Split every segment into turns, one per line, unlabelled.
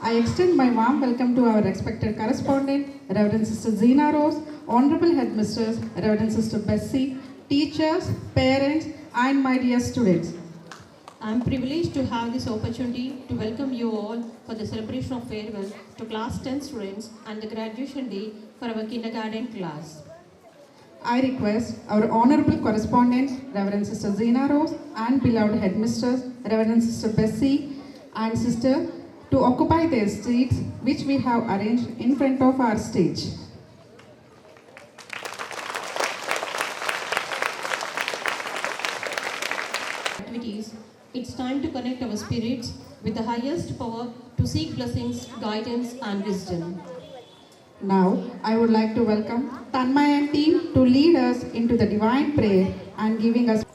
I extend my warm welcome to our respected correspondent, Reverend Sister Zina Rose, Honorable Headmistress, Reverend Sister Bessie, teachers, parents, and my dear students.
I am privileged to have this opportunity to welcome you all for the celebration of farewell to Class 10 students and the graduation day for our kindergarten class.
I request our Honorable Correspondent, Reverend Sister Zina Rose, and beloved Headmistress, Reverend Sister Bessie and Sister, to occupy their seats which we have arranged in front of our stage.
Activities, it's time to connect our spirits with the highest power to seek blessings, guidance, and wisdom.
Now, I would like to welcome Tanmay and team to lead us into the divine prayer and giving us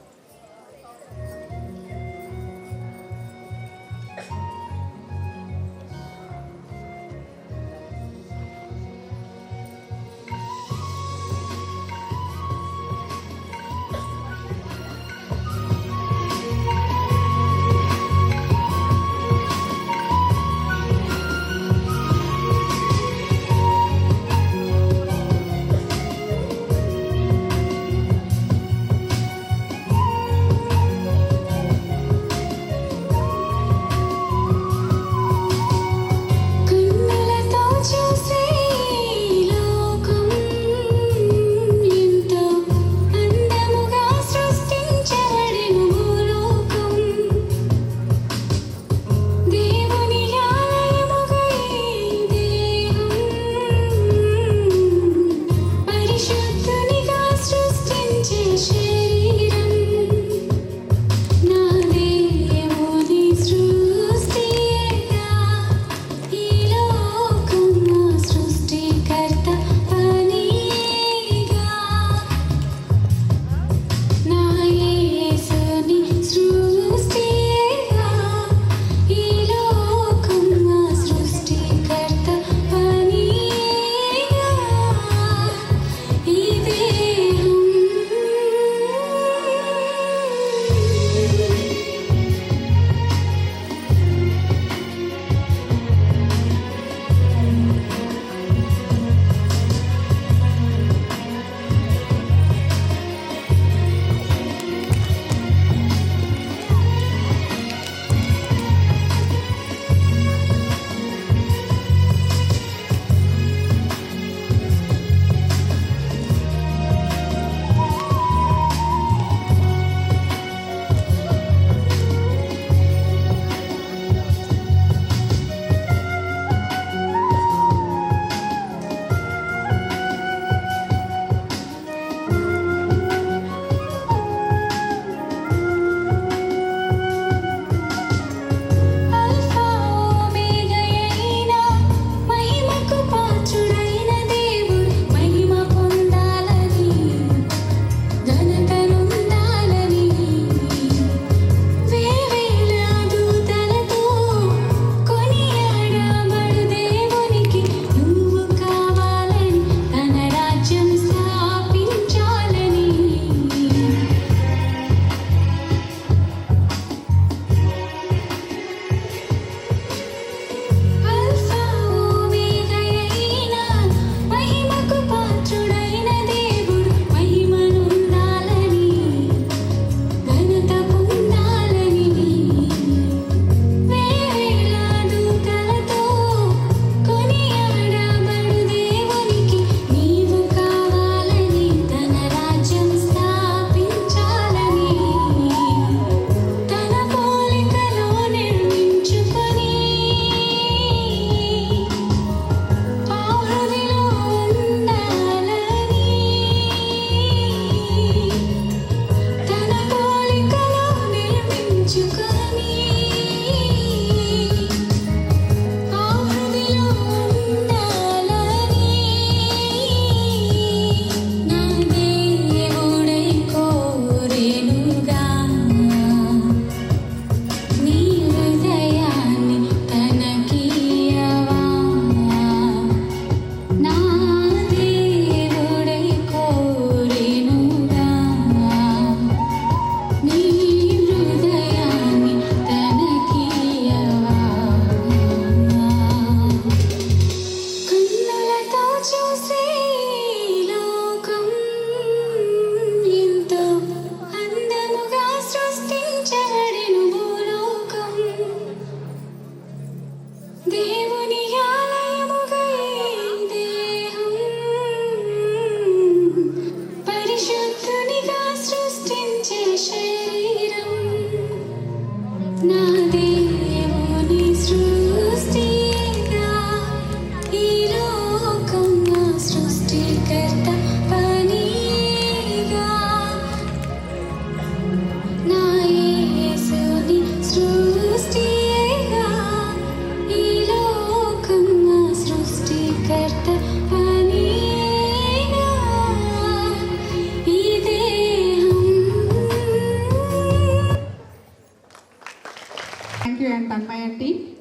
team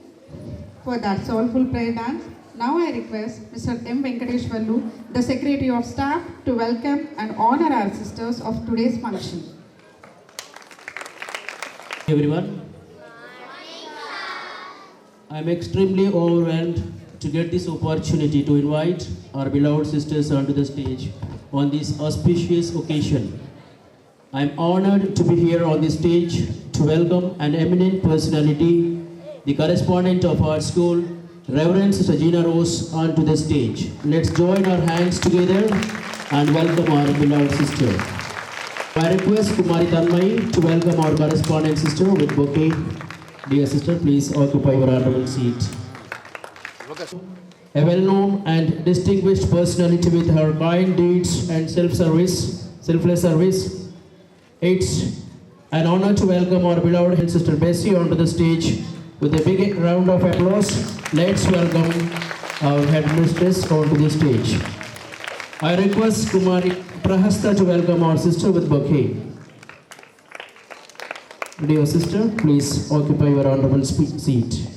for that soulful prayer dance. Now I request Mr. M. Venkateshwarlu, the Secretary of Staff, to welcome and honor our sisters of today's function.
Everyone, I am extremely overwhelmed to get this opportunity to invite our beloved sisters onto the stage on this auspicious occasion. I am honored to be here on the stage to welcome an eminent personality, the correspondent of our school, Reverend Sister Gina Rose, onto the stage. Let's join our hands together and welcome our beloved sister. I request Kumari Tanmay to welcome our correspondent sister with bouquet. Dear sister, please occupy your honorable seat. A well-known and distinguished personality with her kind deeds and selfless service, it's an honor to welcome our beloved sister Bessie onto the stage with a big round of applause. Let's welcome our headmistress onto the stage. I request Kumari Prahasta to welcome our sister with bouquet. Dear sister, please occupy your honorable seat.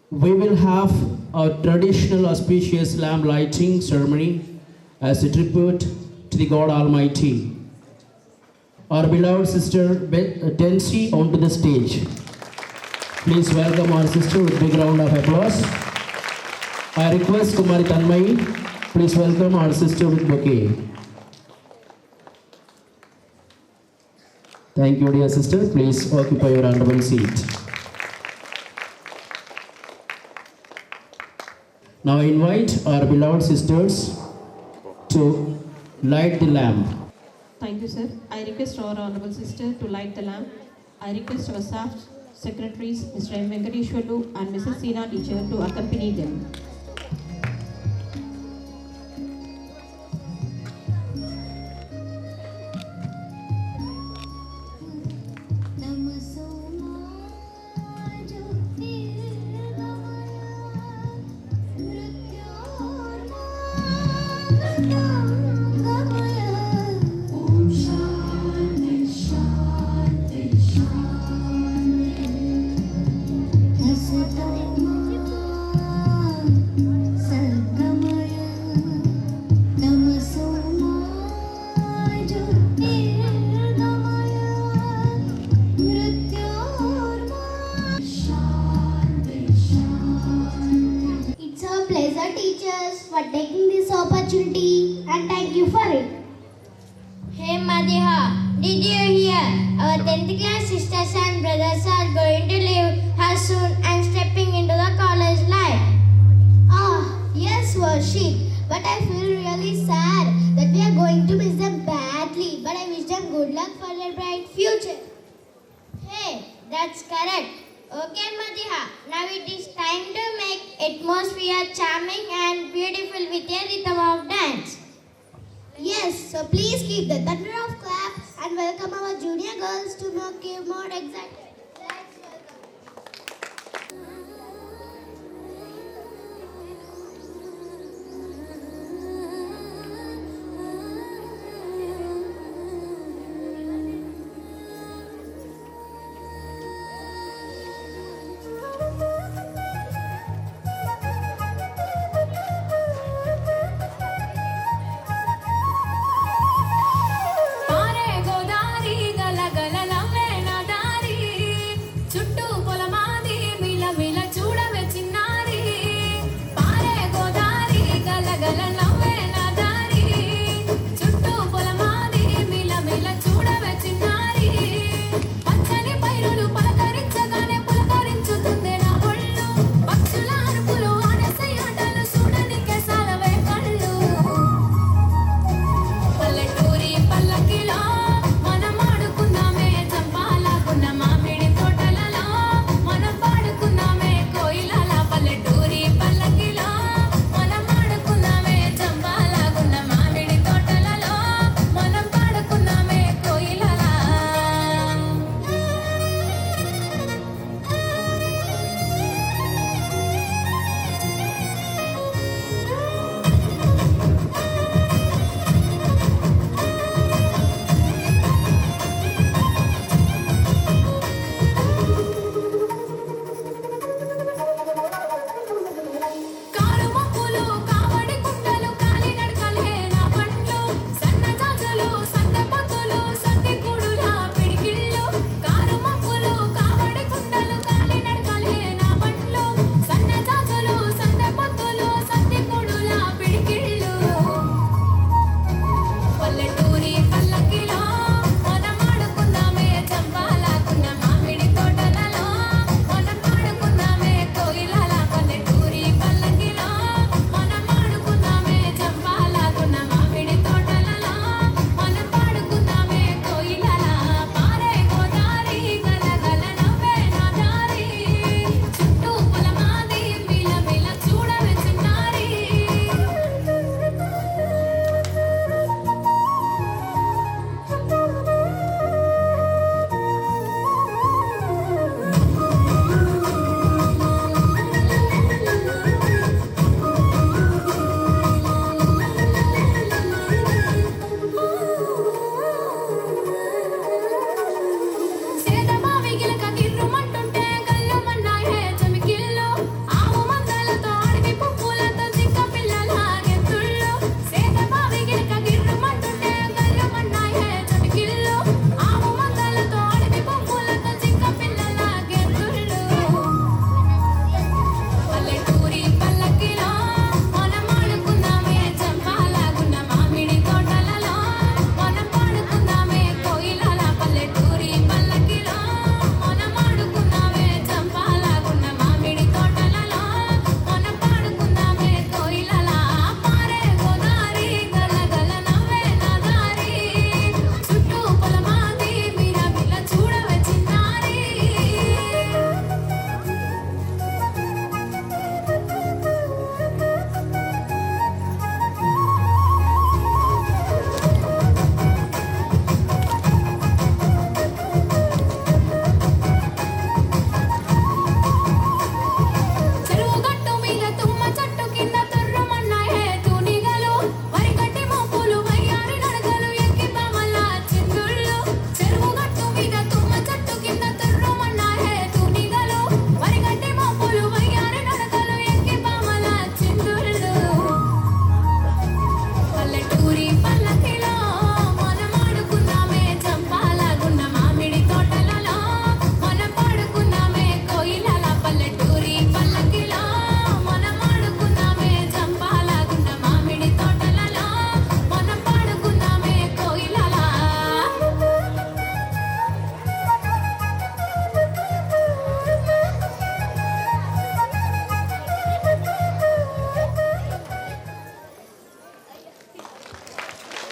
We will have a traditional auspicious lamp lighting ceremony as a tribute to the God Almighty. Our beloved sister Tensi onto the stage. Please welcome our sister with a big round of applause. I request Kumari Tanmay, please welcome our sister with bouquet. Thank you, dear sister. Please occupy your honorable seat. Now I invite our beloved sisters to light the lamp.
Thank you, sir. I request our honorable sister to light the lamp. I request our staff secretaries, Mr. M. Venkateshwarlu and Mrs. Seena teacher to accompany them.
It's a pleasure, teachers, for taking this opportunity, and thank you for it.
Hey Madiha, did you hear? Our 10th class sisters and brothers are going to leave us soon and stepping into the college life.
Yes, Worship, but I feel really sad that we are going to miss them badly, but I wish them good luck for their bright future.
Hey, that's correct. Okay Madiha, now it is time to make atmosphere charming and beautiful with a rhythm of dance.
Yes, so please keep the thunder of claps and welcome our junior girls to make you more excited. Let's welcome.
पारे गोदारी गला गला लम्बे ना दारी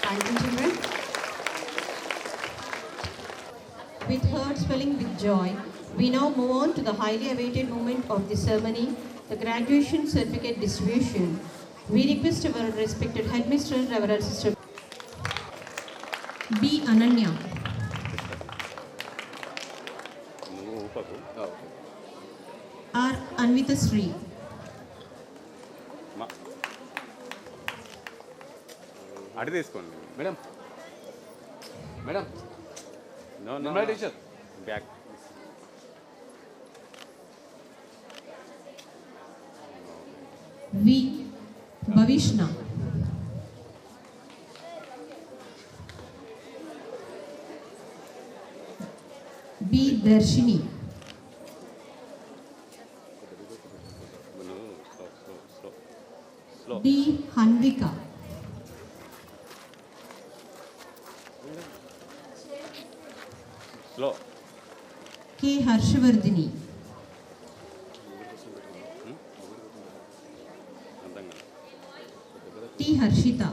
Thank you, children.
With hearts swelling with joy, we now move on to the highly awaited moment of the ceremony, the graduation certificate distribution. We request our respected headmistress, Reverend Sister B. Ananya, R. Anvita Sri,
అడి తీసుకోండి madam madam no no teacher back
V. Bhavishna, B. Darshini,
slow
D. Hanvika,
slow
K. Harshvardhini,
అర్థం కాదు
T. Harshita,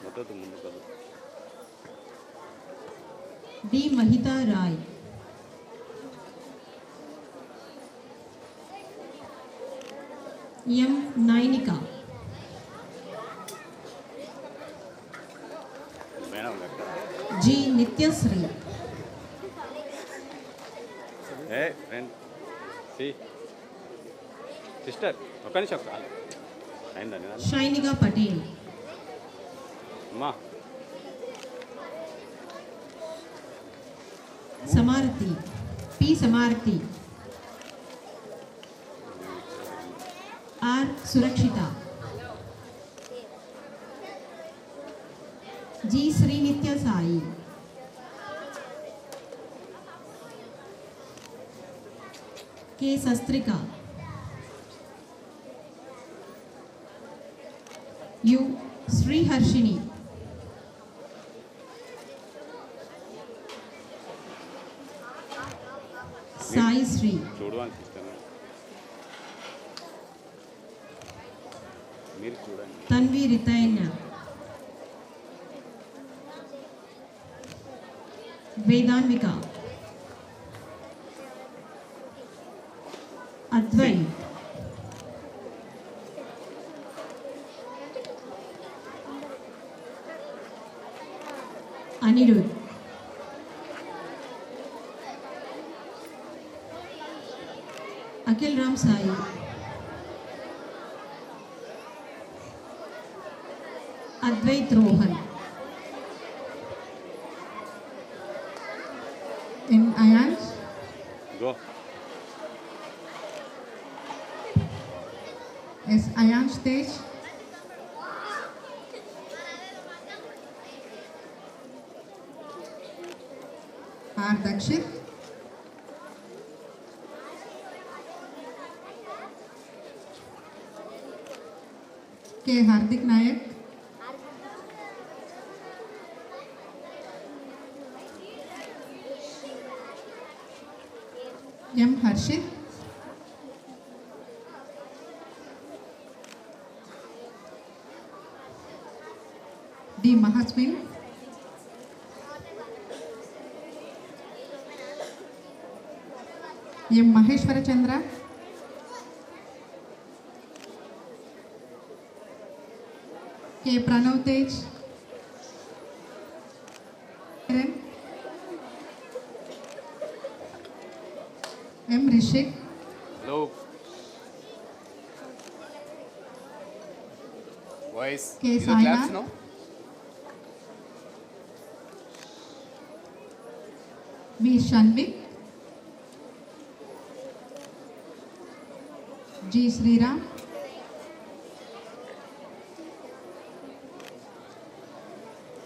మొత్తం ముందు కాదు
D. Mahita Rai, M. Nainika,
madam ఎక్కడ
G. Nityasri,
ఏ friend C sister ఒక్క నిమిషం ఒక్క అయిందండి
Shainika Patel,
అమ్మా
Samarthi, P. Samarthi, R. Surakshita, G. Sri Nitya Sai, K. Sastrika, U. Sri Harshini, Sai Sri,
చూడడానికి సిస్టర్ మీరు చూడండి
Tanvi Ritayana, Vedanvika, Advai, Anirudh, Akhil Ram Sai, Advait Rohan,
In Ayansh,
go
S. Ayansh Tej, R. Dakshit, K. Hardik Nayak, M. Harshit, D. Mahaswin, M. Maheshwara Chandra, K. Pranav Tej, M. Rishik,
hello voice
K.
ఇదో claps
Sainath,
no
V. Shanvik, G. Sriram,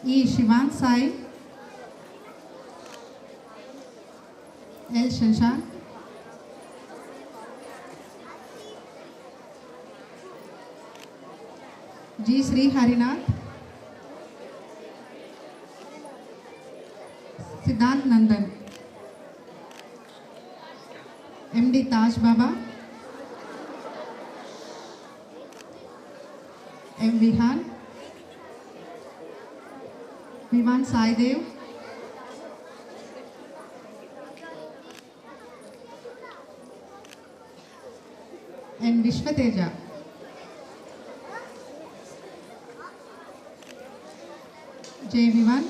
E. Shivan Sai, L. Shashank, G. Sri Harinath, Siddhant Nandan, MD Taj Baba, M. Vihan, Vivan Saidev, and Vishwateja. Jay Vivan,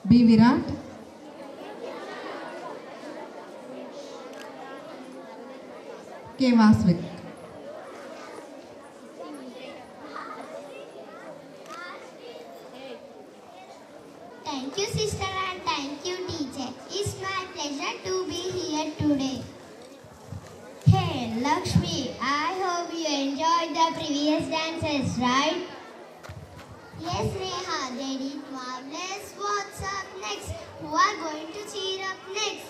B Virat, K Vasvik.
Thank you, sister, and thank you, teacher. It's my pleasure to be here today. Hey, Lakshmi, I hope you enjoyed the previous dances, right? Yes, Neha, they did marvelous. What's up next? Who are going to cheer up next?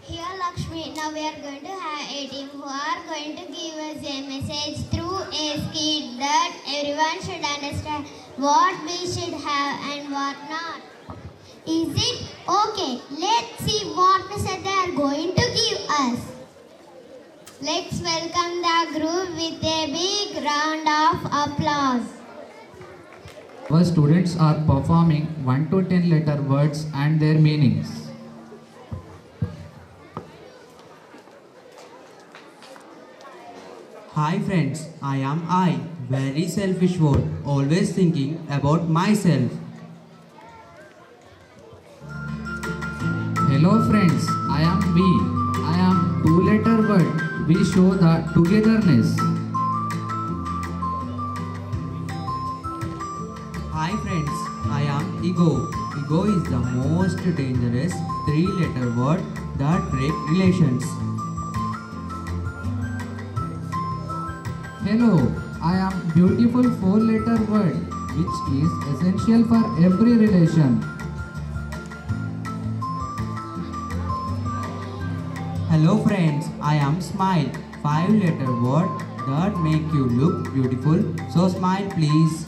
Here, Lakshmi, now we are going to have a team who are going to give us a message through a skit that everyone should understand what we should have and what not. Is it? Okay, let's see what message they are going to give us. Let's welcome the group with a big round of applause.
Our students are performing 1 to 10 letter words and their meanings.
Hi friends, I am I, very selfish word, always thinking about myself.
Hello friends, I am B. I am 2-letter word. We show the togetherness.
Hi friends, I am ego. Ego is the most dangerous 3-letter word that break relations.
Hello, I am beautiful 4-letter word which is essential for every relation.
Hello friends, I am smile. 5-letter word that make you look beautiful. So smile please.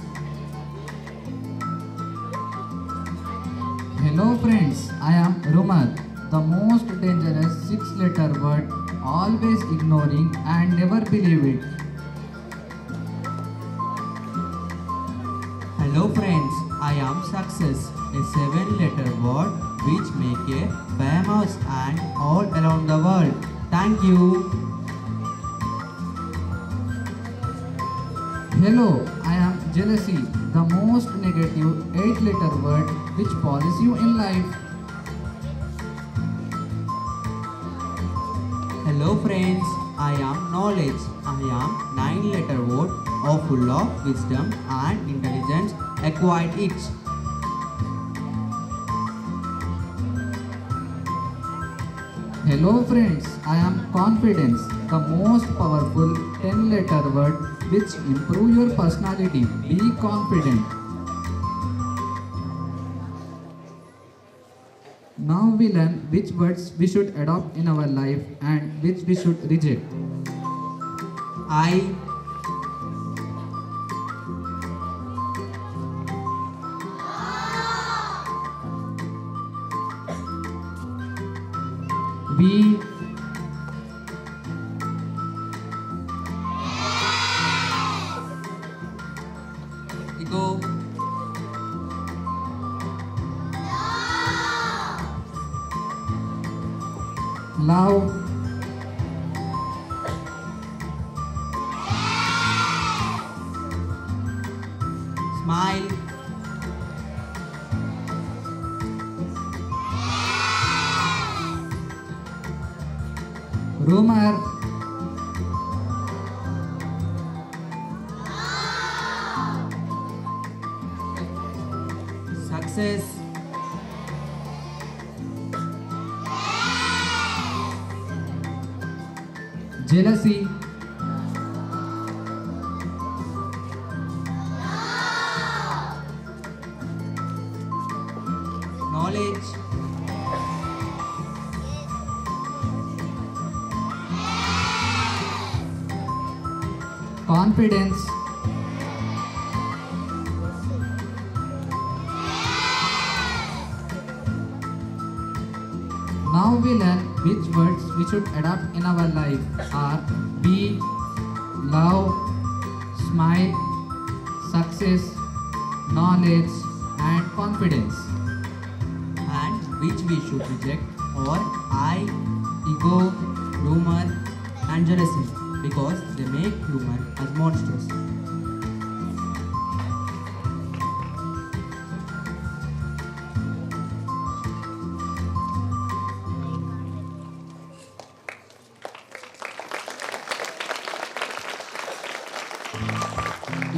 Hello friends, I am Rumar, the most dangerous 6-letter word, always ignoring and never believe it.
Hello friends, I am success. A 7-letter word which make a famous and all around the world. Thank you.
Hello, I am jealousy, the most negative 8-letter word which follows you in life.
Hello friends, I am knowledge. I am 9-letter word all full of wisdom and intelligence. Acquired it.
Hello friends, I am confidence, the most powerful 10-letter word which improve your personality. Be confident. Now we learn which words we should adopt in our life and which we should reject.
I.
We.
Ego.
Love.
Smile.
Rumor.
Success.
Jealousy.
Knowledge.
Confidence. Now we learn which words we should adopt in our life are be, love, smile, success, knowledge, and confidence.
and which we should reject or I, ego, rumor and jealousy because they make human as monsters.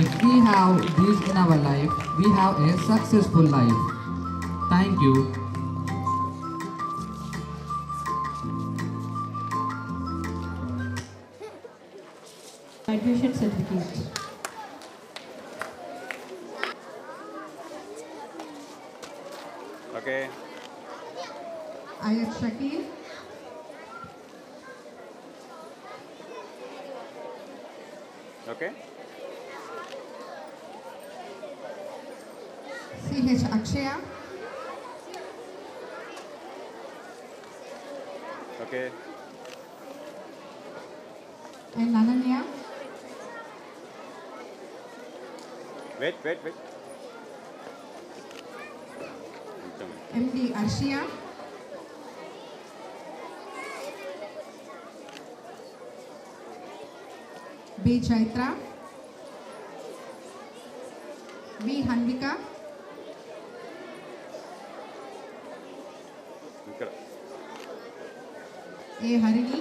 If we have these in our life, we have a successful life. Thank you.
Graduation certificate.
Okay.
Ayat Shakir,
Okay.
CH Akshaya,
Okay.
and Ananya.
Wait.
MD Arshia, B Chaitra, B Hanvika,
ఇక్కడ
A Harini,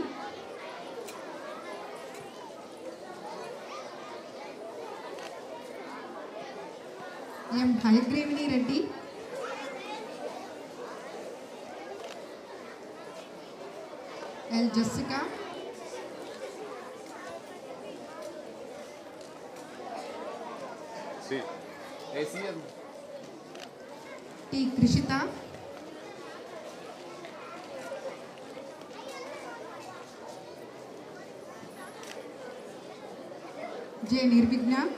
M Hayagravini Reddy, L Jessica,
C ACM
T Krishita, J Nirvigna,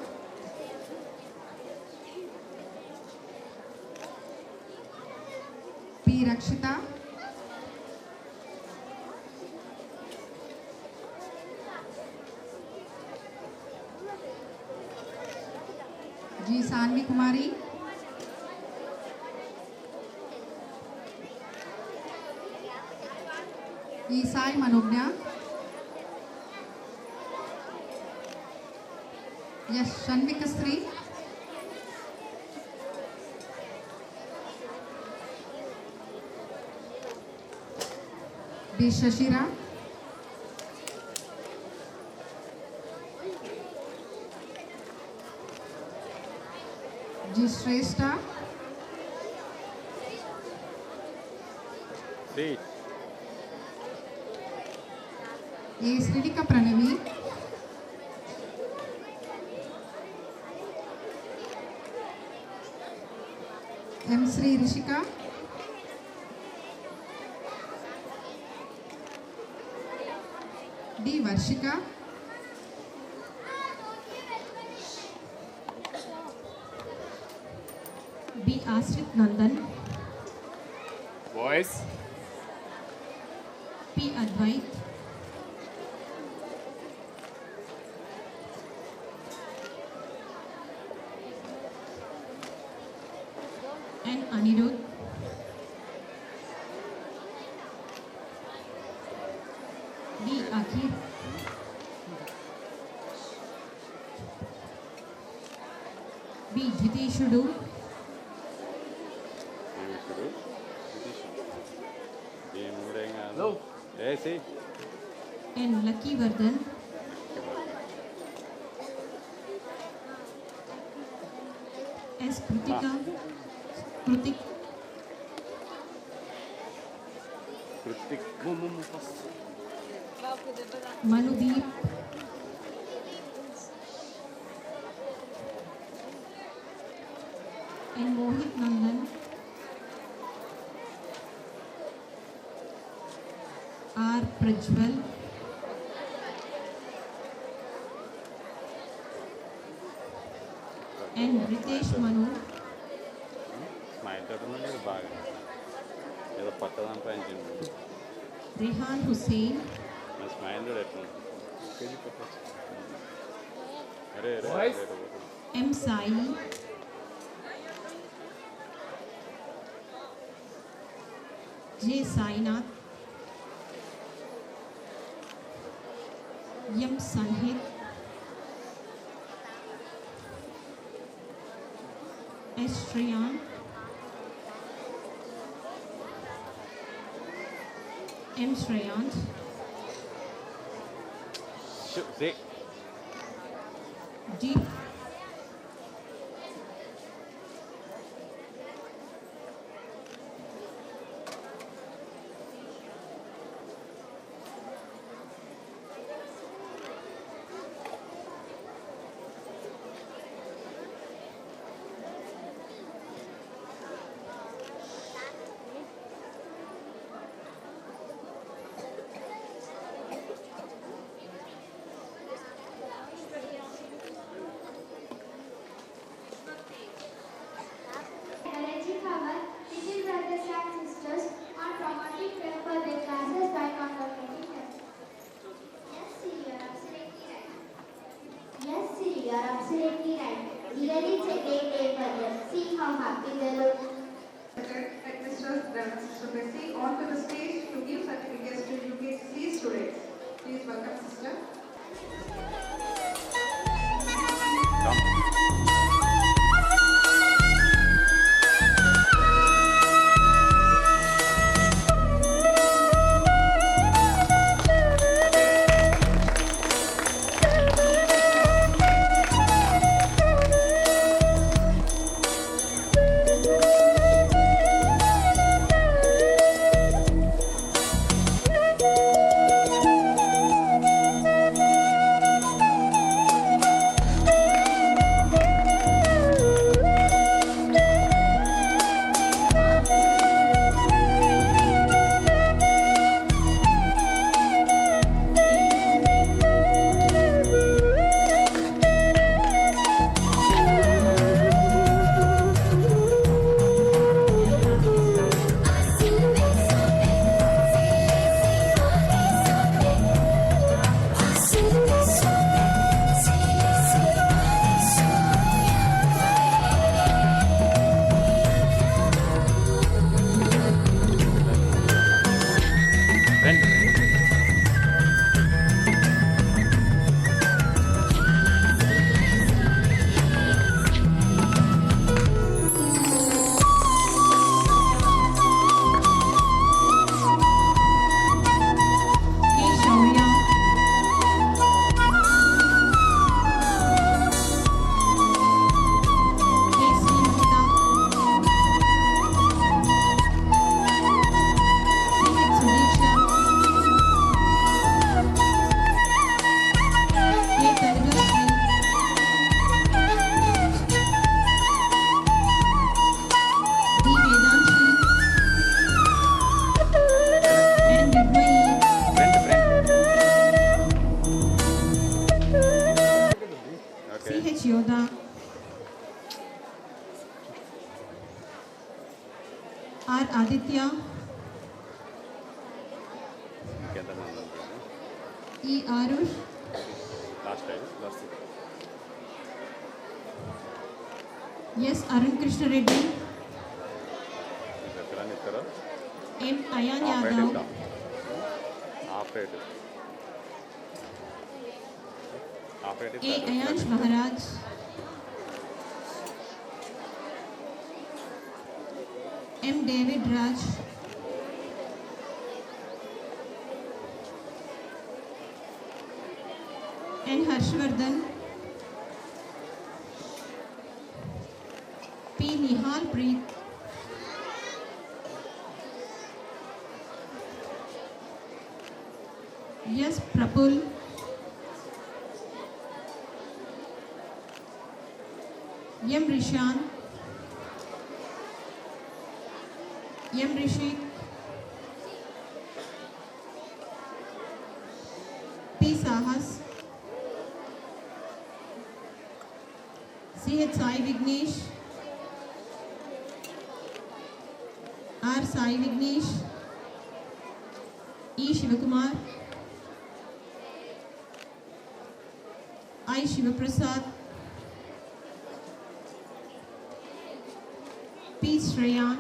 P Rakshita, G Sanvi Kumari, E Sai Manogna, Yes Shanvika Sri, B Shashira, G Shrestha,
C
A Sridika Pranavi, M Sri Rishika, D Varshika,
B Astrid Nandan,
boys
P Advait, N Anirudh, D Akhir, B Jiteshudu,
ఇప్పుడు ఈ మూడేం కాదు AC
N Lucky Vardhan, S Kritika, Kritik,
Kritik first
Manudeep, N Mohit Nandan, R Prajwal, N Ritesh Manu,
మా inter నుండి బాగా ఏదో పట్టదాని పెంచింది
Rehan Hussain,
నా smile కూడా ఎట్లా కేజీ పెట్టచ్చు అరే
M. Sai, J. Sainath, M. Sanhit, S. Shriyan, M. Shreyant,
See.
D.
Encouraging our little brothers and sisters on promoting them for their classes by congratulating them. Yes, Siri, you are absolutely right. Yes, Siri, you are absolutely right. Really, it's a great day for them. See how happy they look.
Headmistress Reverend Sister Bessie onto the stage to give certificates to UKC students. Please welcome sister. C.H. Yoda, R. Aditya,
ఇంకెంతమంది ఉంటారు?
E. Arush,
last time last
S. Arun Krishna Reddy,
ఎక్కడని ఇస్తారో
M. Ayan
half rate
Yadav,
ఇస్తాం. Half rate
A. Ayansh Maharaj, M. David Raj, N. Harshvardhan, P. Nihal Preet, S. Prapul, M. Rishan, M. Rishik, P. Sahas, C.H. Sai Vignesh, R. Sai Vignesh, E. Shivakumar, I. Shivaprasad, Shreyan,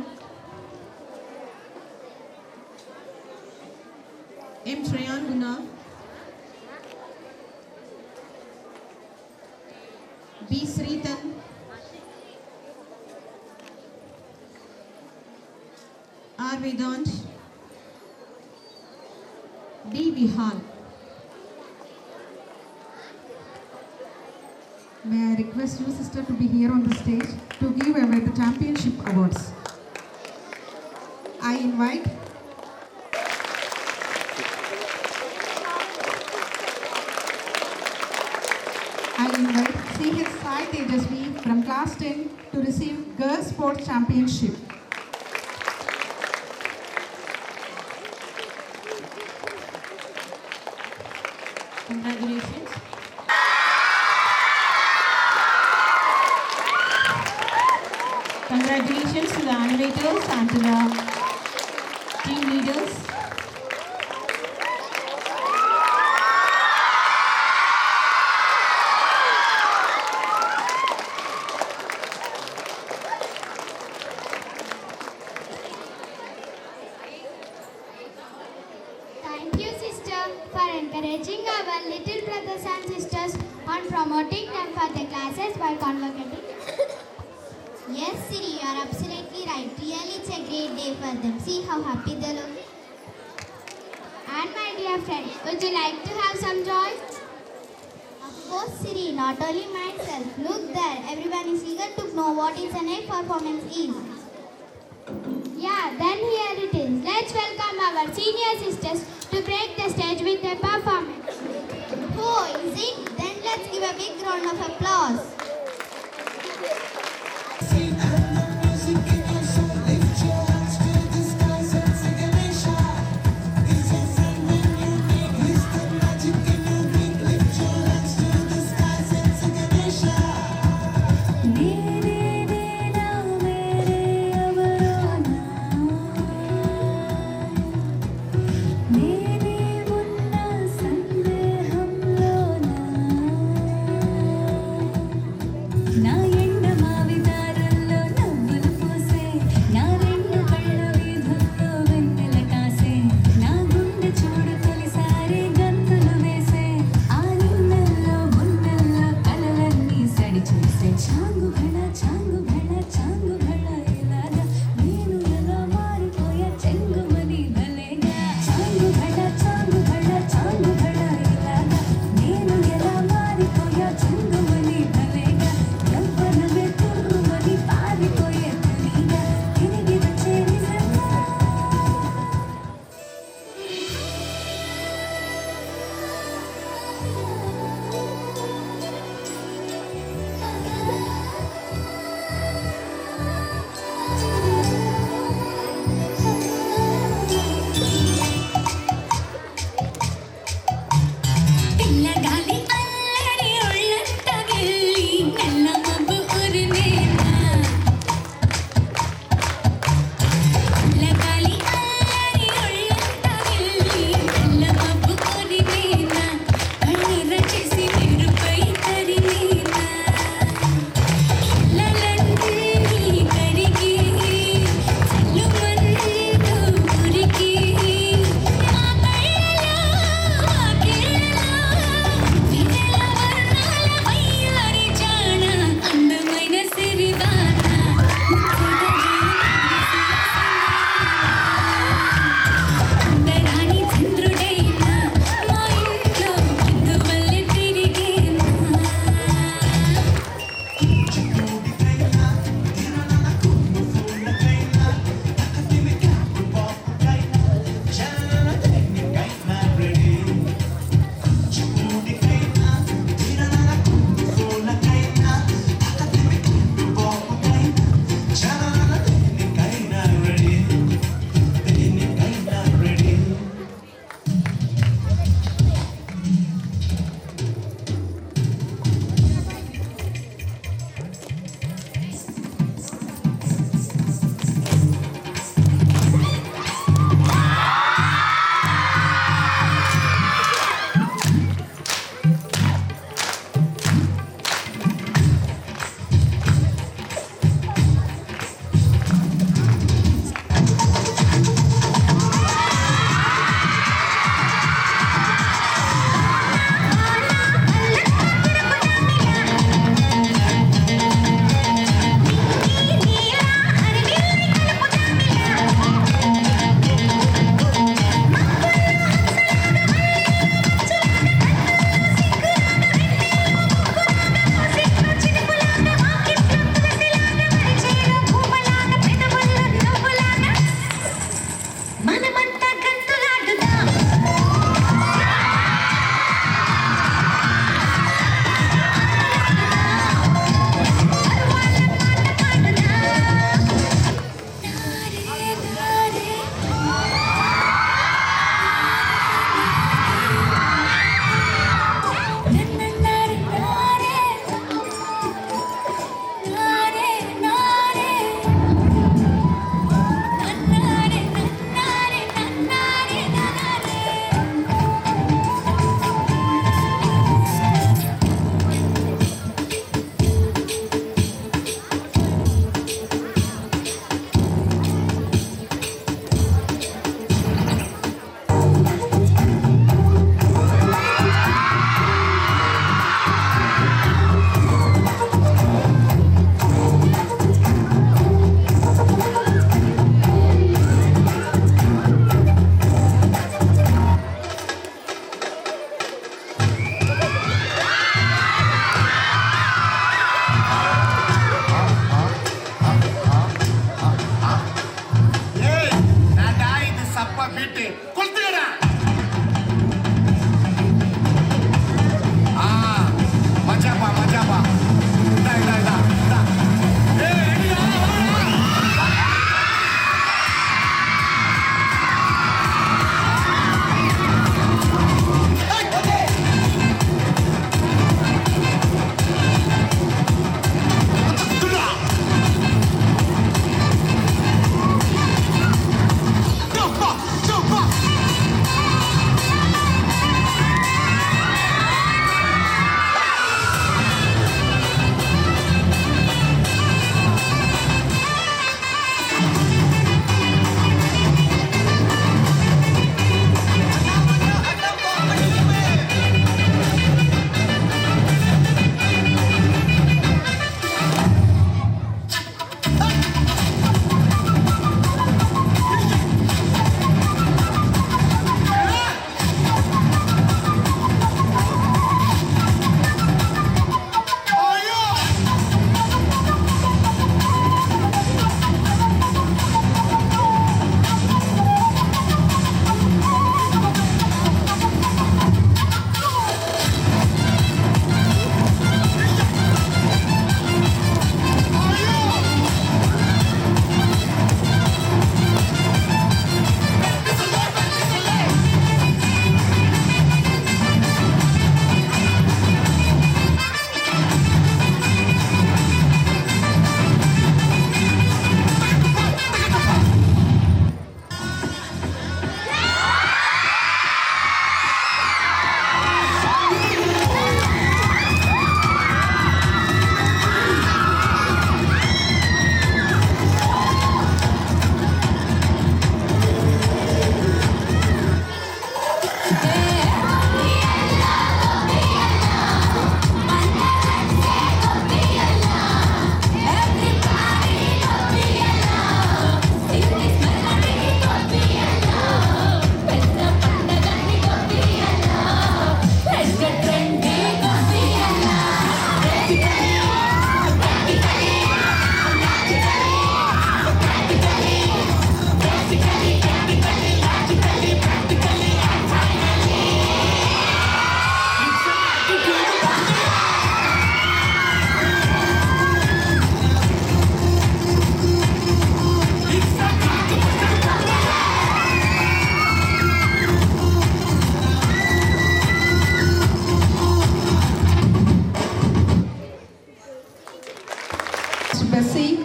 M. Shreyan Guna, B. Sritan, R. Vedant, D. Vihan.
May I request you, sister, to be here on the stage to give away the championship awards. I invite CH Sai Tejasvi from class 10 to receive Girls Sports Championship.
Congratulations. Congratulations to the animators and to the team leaders.
Thank you, sister, for encouraging our little brothers and sisters on promoting them for the classes by convocating. Yes, Siri, you are absolutely right. Really, it's a great day for them. See how happy they look. And my dear friend, would you like to have some joy? Of course, Siri, not only myself. Look there, everyone is eager to know what is an egg performance is. Yeah, then here it is. Let's welcome our senior sisters to break the stage with a performance. Oh, is it? Then let's give a big round of applause.
Rani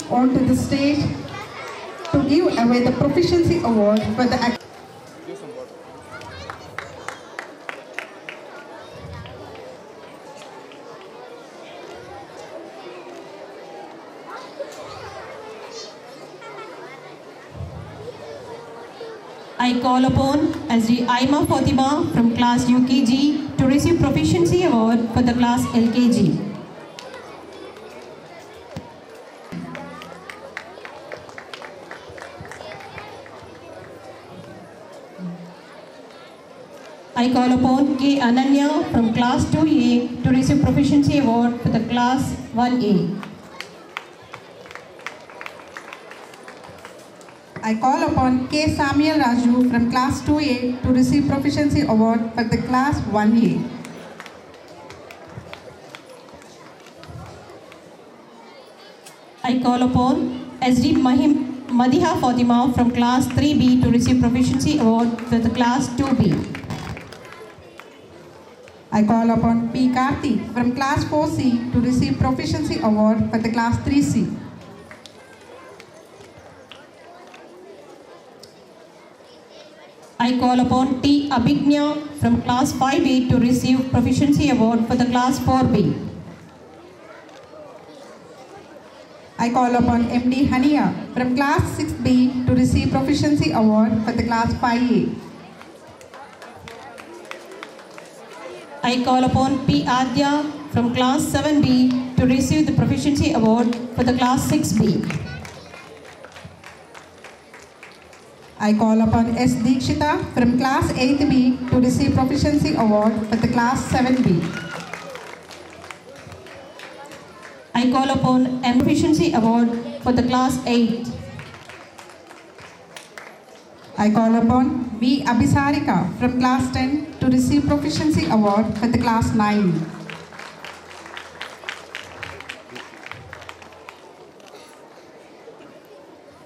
onto the stage to give away the Proficiency Award for the
I call upon Sri Aima Fatima from class UKG to receive Proficiency Award for the class LKG. I call upon K. Ananya from class 2A to receive Proficiency Award for the class 1A.
I call upon K. Samuel Raju from class 2A to receive Proficiency Award for the class 1A.
I call upon Sri Madiha Fatima from class 3B to receive Proficiency Award for the class 2B.
I call upon P. Karthi from class 4C to receive Proficiency Award for the class 3C.
I call upon T. Abhignya from class 5A to receive Proficiency Award for the class 4B.
I call upon M.D. Hania from class 6B to receive Proficiency Award for the class 5A.
I call upon P. Adya from class 7B to receive the Proficiency Award for the class 6B.
I call upon S. Dikshita from class 8B to receive Proficiency Award for the class 7B.
I call upon M. Proficiency Award for the class 8.
I call upon V. Abhisarika from class 10 to receive Proficiency Award for the class 9.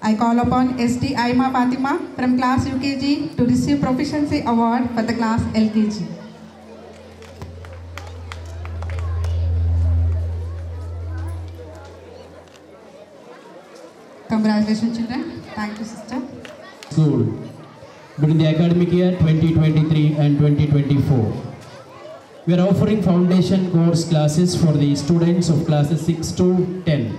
I call upon S.D. Aima Fatima from class UKG to receive Proficiency Award for the class LKG. Congratulations, children. Thank you, sister.
School during the academic year 2023 and 2024. We are offering foundation course classes for the students of classes 6 to 10.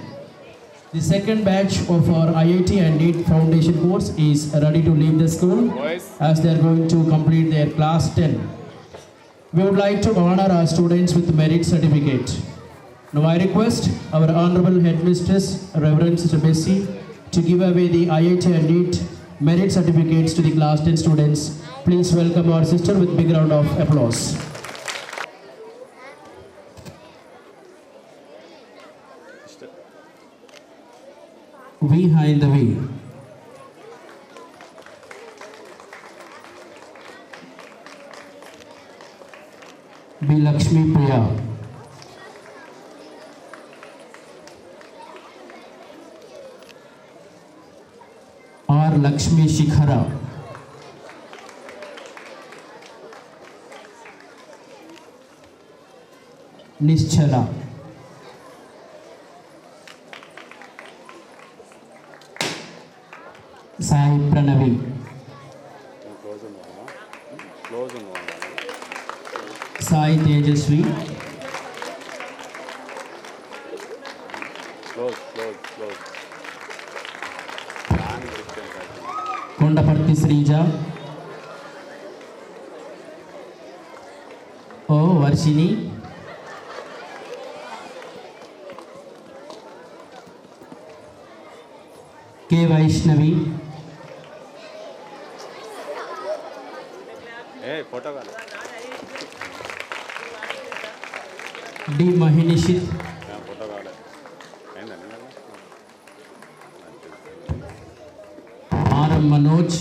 The second batch of our IIT and NEET foundation course is ready to leave the school as they are going to complete their class 10. We would like to honor our students with merit certificate. Now I request our Honorable Headmistress, Reverend Sister Bessie, to give away the IIT and NEET merit certificates to the class 10 students. Please welcome our sister with a big round of applause. We Behind the Wheel. B. Lakshmi Priya. R. Lakshmi Shikhara. Nischala. Sai Pranavi. Sai Tejasvi. Kondaparthi Srija. O Varshini. K. Vaishnavi.
Hey, photo.
D. Mahinishit. R. Manoj.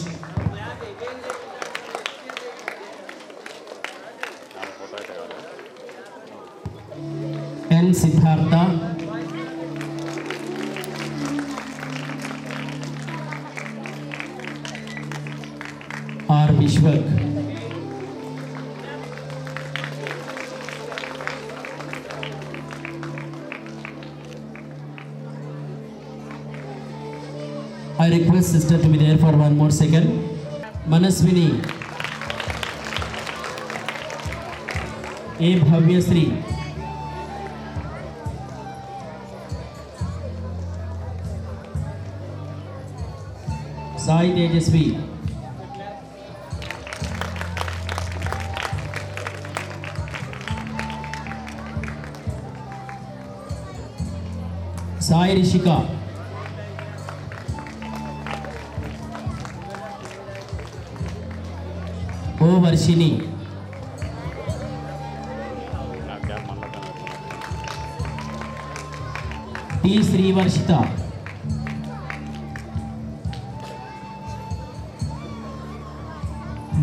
N. Siddhartha. R. Vishwak. I request sister to be there for one more second. Manaswini. A. Bhavyasri. Sai Tejasvi. Sai Rishika. O Varshini.
నా cap మళ్ళీ కనబడుతుంది.
T. Srivarshita.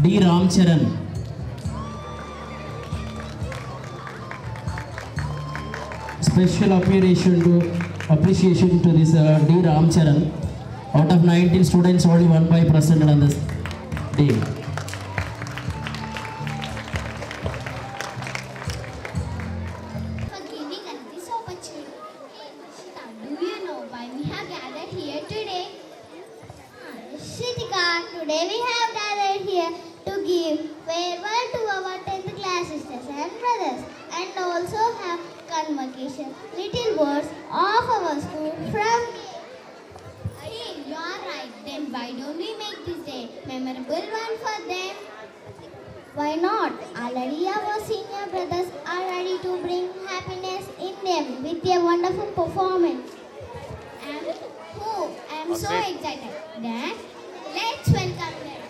D. Ramcharan. Special appreciation to this D. Ramcharan. Out of 19 students, only 1 by presented on this day.
For giving us this opportunity. Hey, Nishita, do you know why we have gathered here today? Shitika, today we have gathered here to give farewell to our 10th class sisters and brothers and also have convocation little words of our school from me. Hey, you are right. Then why don't we make this day memorable one for them? Why not? Already our senior brothers are ready to bring happiness in them with their wonderful performance. I'm so
Okay.
excited. Then let's welcome them.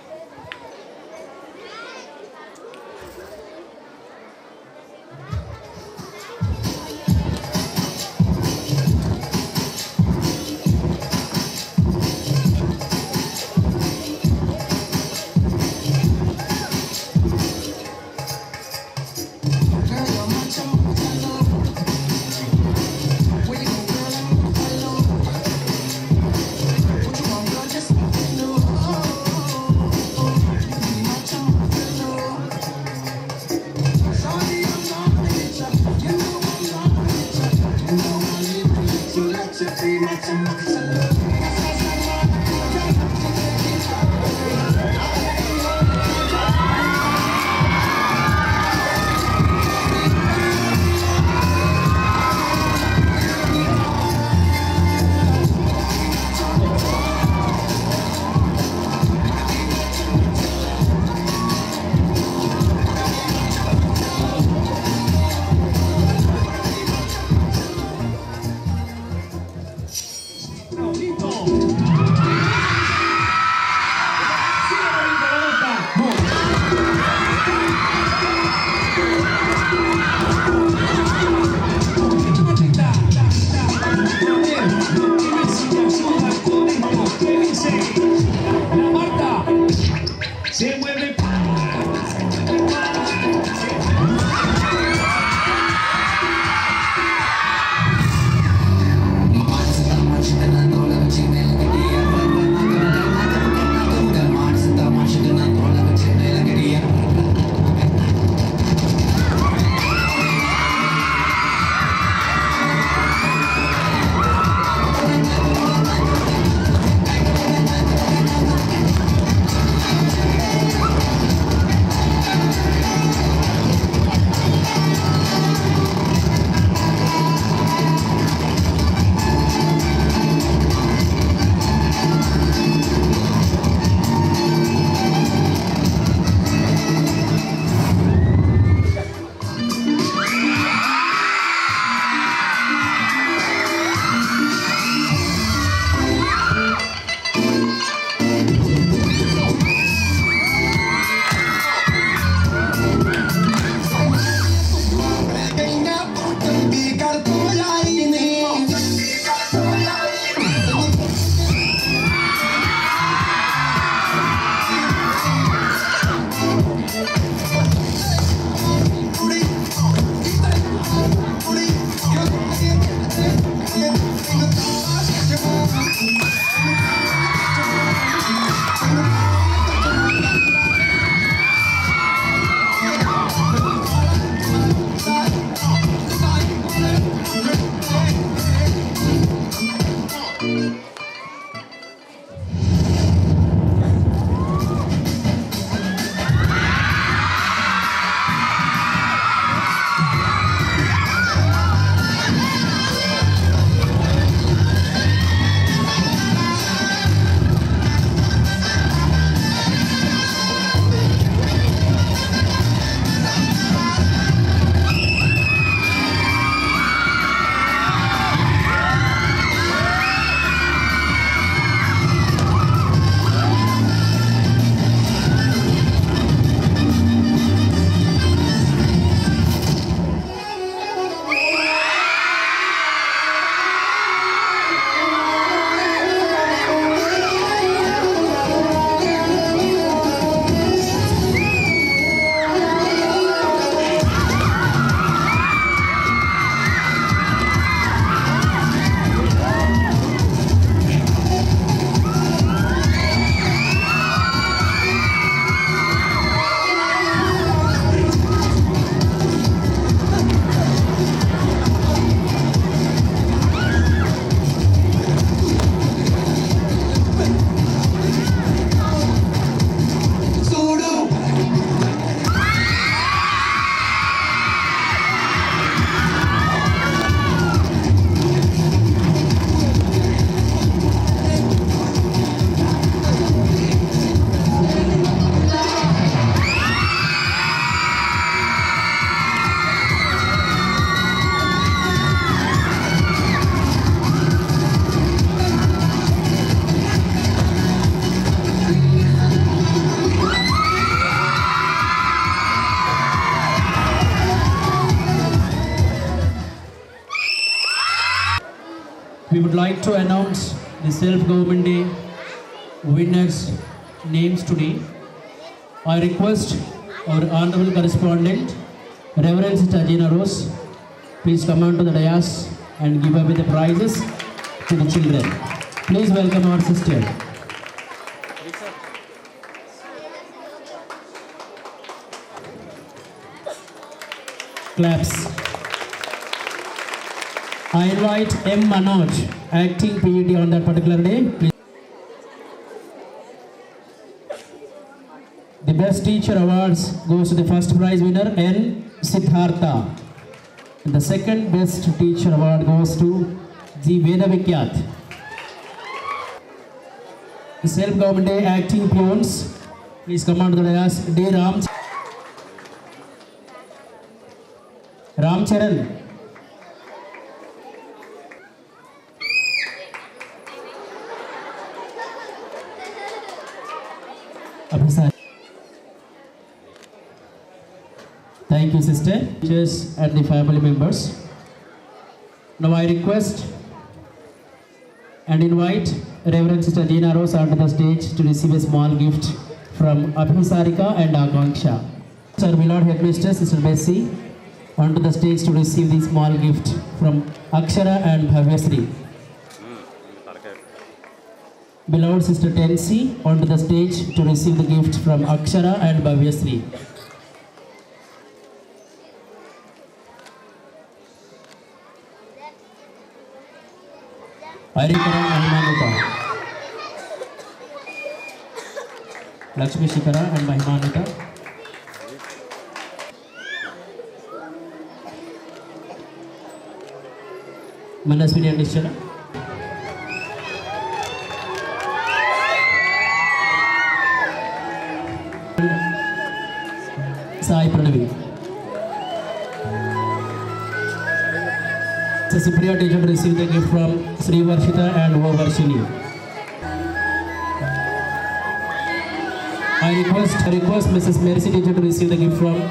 we would like to announce the Self-Government Day winners' names today. I request our honorable correspondent, Reverend Sister Gina Rose, please come on to the dais and give away the prizes to the children. Please welcome our sister. Claps. I invite M. Manoj, acting PED on that particular day. Please. The best teacher awards goes to the first prize winner N. Siddhartha. And the second best teacher award goes to G. Vedavikyat. The Self-Government Day acting peons, please come on to the dais. D. Ramcharan. Abhisar. Thank you, sister, teachers and the family members. Now I request and invite Reverend Sister Gina Rose onto the stage to receive a small gift from Abhisarika and Akanksha. Our beloved headmistress, Sister Bessie, onto the stage to receive the small gift from Akshara and Bhavyasri. Beloved Sister Tensi onto the stage to receive the gift from Akshara and Bhavyasri. Harikaran Mahimanita. Lakshmi Shikara and Mahimanita. Manaswini and Nishchana. Sai Pranavi. The superior teacher to receive the gift from Sri Varshita and O Varshini. I request Mrs. Mercy teacher to receive the gift from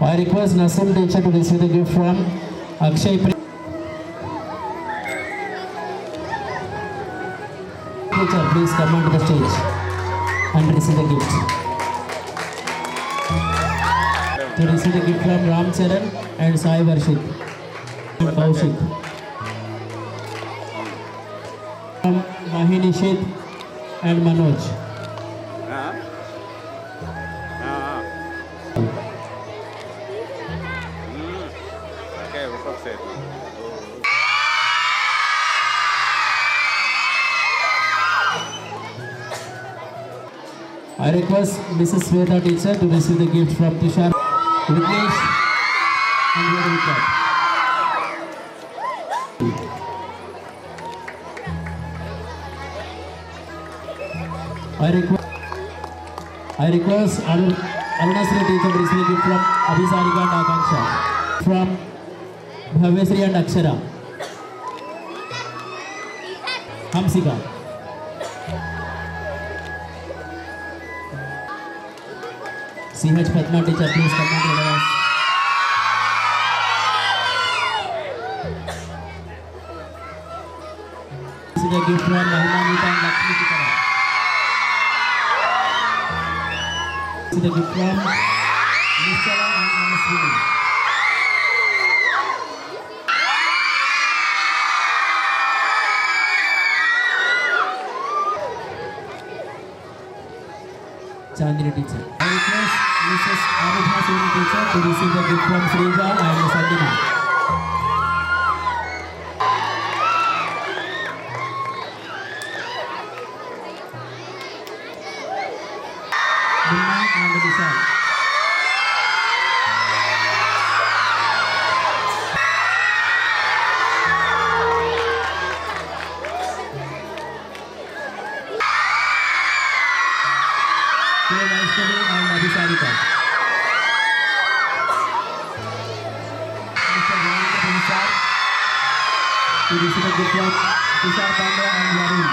I request Nasim teacher to receive the gift from Akshay. Teacher, please come onto the stage and receive the gift. To receive the gift from Ram Charan and Sai Varshit and Kaushik. From Mahinishit and Manoj.
Okay, what's up, Seth?
I request Mrs. Sweta teacher to receive the gift from Tushar, Rikesh and Vedavika. I request Arunasri teacher to receive the gift from Abhisarika and Akanksha, from Bhavyasri and Akshara, Hamsika. CH Padma teacher, please come on to the dais. This is a gift from Mahimanita and Lakshmi Shikara. This is a gift from Nishchala and Manaswini. Chandini teacher. I request Mrs. Anubha Soni teacher to receive the gift from Srija and Sadhina. Binna and Vishal. Vaishnavi and Abhisarika. Mr. Veronica Bhansar to receive a gift from Tushar Pandya and Varun.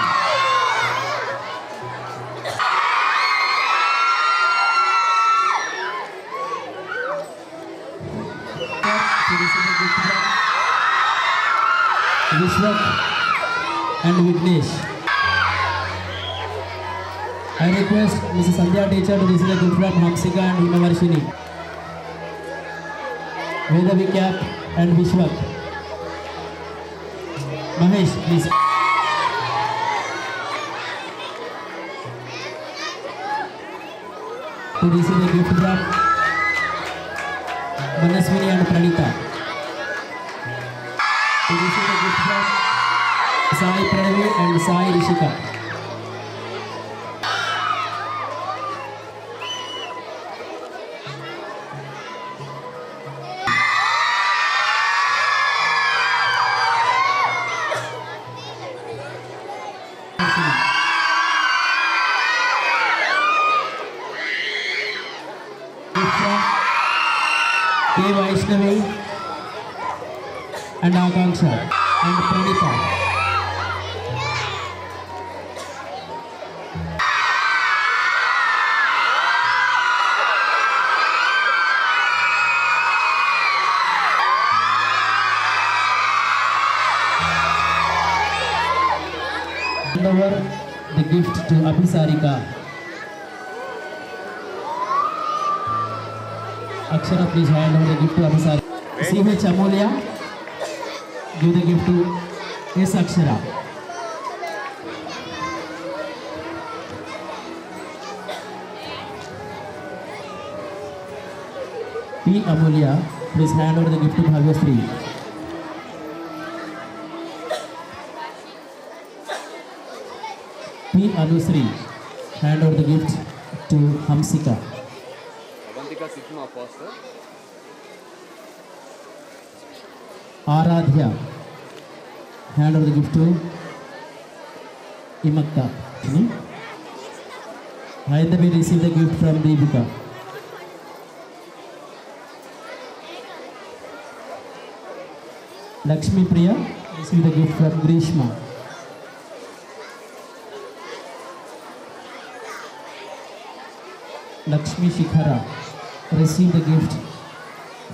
Vishwak and Vignesh. I request Mrs. Sandhya teacher to receive a gift from Hamsika and Himavarshini. Vedavi Cap and Vishwak. Mahesh, please. To receive a gift from Manaswini and Pranita. To receive a gift from Sai Pranavi and Sai Rishika. K. Vaishnavi and Akanksha and Pranita. Hand over the gift to Abhisarika. Akshara, please hand over the gift to Abhisarika. C.H. Amolya, give the gift to S. Akshara. P. Amolya, please hand over the gift to Bhavyasri. P. Anusri, hand over the gift to Hamsika.
Avantika Sigma first.
Aradhya, hand over the gift to Imakka. Haindavi, receive the gift from Deepika. Lakshmi Priya, receive the gift from Grishma. Lakshmi Shikhara, receive the gift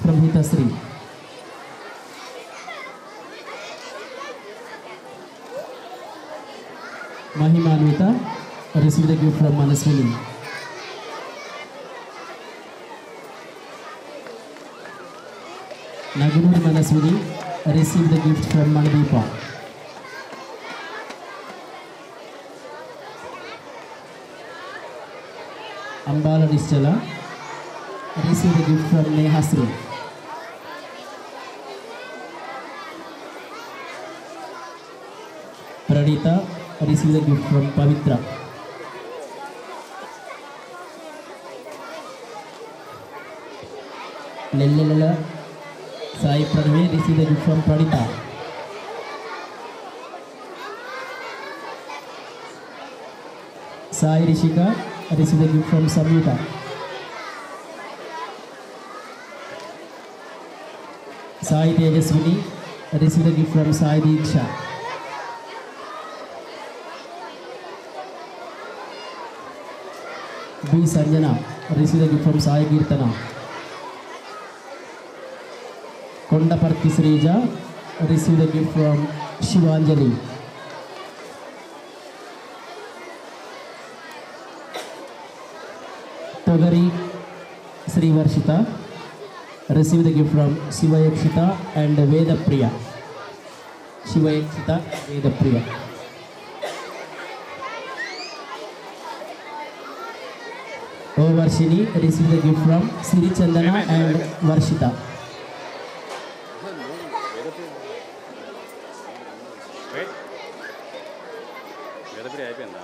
from Hitasri. Mahimanvita, receive the gift from Manaswini. Nagunur Manaswini, receive the gift from Mandeepa. Ambala Nischala, receive the gift from Nehasri. Pranita, receive the gift from Pavitra. Lellela, Sai Pranavi, receive the gift from Pranita. Sai Rishika, receive the gift from Samyuta. Sai Tejaswini, receive the gift from Sai Diksha. B. Sanjana, receive the gift from Sai Kirtana. Kondaparthi Sreja, receive the gift from Shivanjali. Togari Sri Varshita, receive the gift from Shivayakshita and Veda Priya. Shivayakshita, Veda Priya. O Varshini, receive the gift from Siri Chandana and Varshita.
Wait. Vedapriya అయిపోయిందా?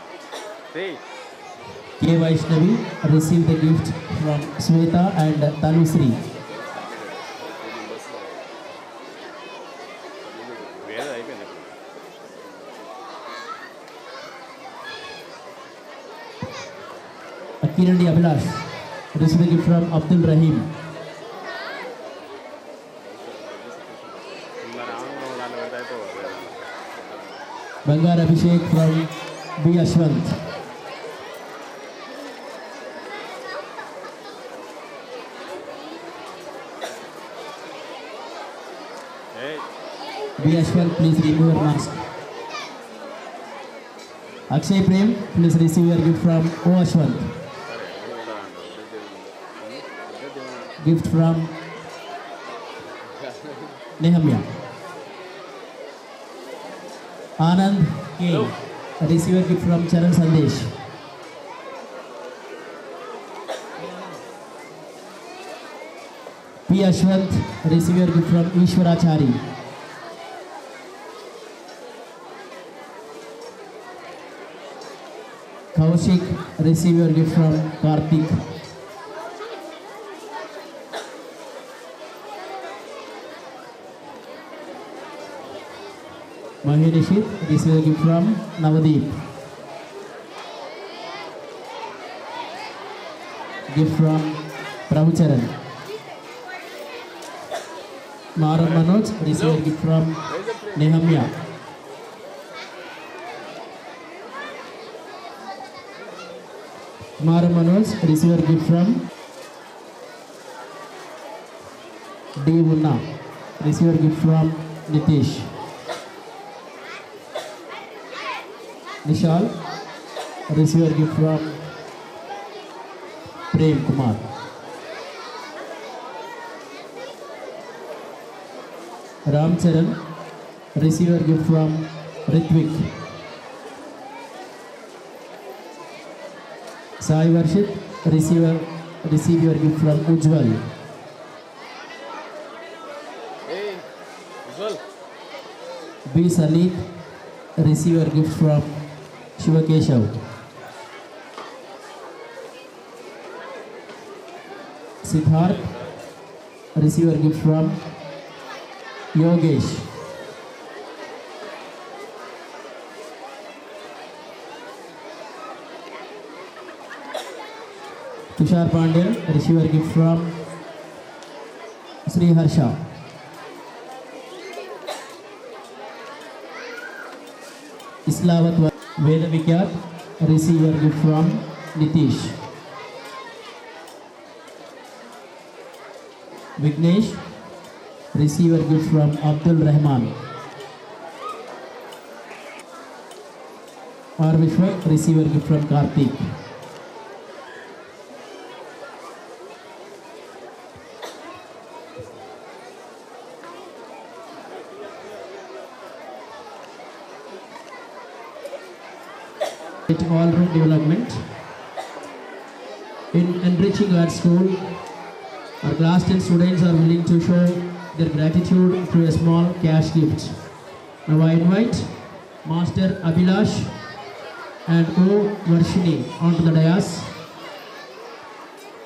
Say.
K. Vaishnavi, receive the gift from Sweta and Tanusri.
వేద అయిపోయింది.
Akirandi Abhilash, receive the gift from Abdul Rahim.
మరి ఆనందం దాన్ని పెడితే అయిపోవాలి.
Bangar Abhishek from B. Ashwant. B. Ashwal, please remove your mask. Akshay Prem, please receive your gift from O. Ashwal. Gift from Nehemia. Anand K. Receive your gift from Charan Sandesh. P. Ashwant, receive your gift from Ishwarachari. Kaushik, receive your gift from Karthik. Mahinishit, receive your gift from Navadeep. Gift from Prabhucharan. Maram Manoj, receive your gift from Nehemia. Maram Manoj, receive your gift from D. Munna. Receive your gift from Nitish. Nishal, receive your gift from Prem Kumar. Ram Charan, receive your gift from Ritvik. Sai Varshit, receive your gift from Ujjwal.
Hey, Ujjwal.
B. Salit, receive your gift from Shivakeshav. Siddharth, receive your gift from Yogesh. Tushar Pandya, receive your gift from Sri Harsha. Islavat Veda Vikyat, receive your gift from Nitish. Vignesh, receive your gift from Abdul Rahman. R. Vishwa, receive your gift from Karthik. All-round development. In enriching our school, our class 10 students are willing to show their gratitude through a small cash gift. Now I invite Master Abhilash and O. Varshini onto the dais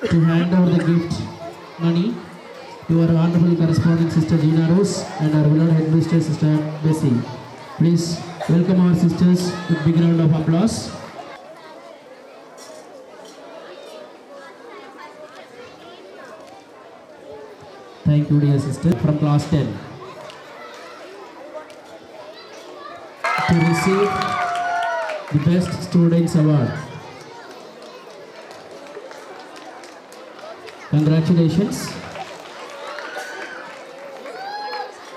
to hand over the gift money to our wonderful corresponding sister Gina Rose and our beloved headmistress sister Bessie. Please welcome our sisters with a big round of applause. Thank you, dear sister, from class 10. To receive the Best Students Award. Congratulations.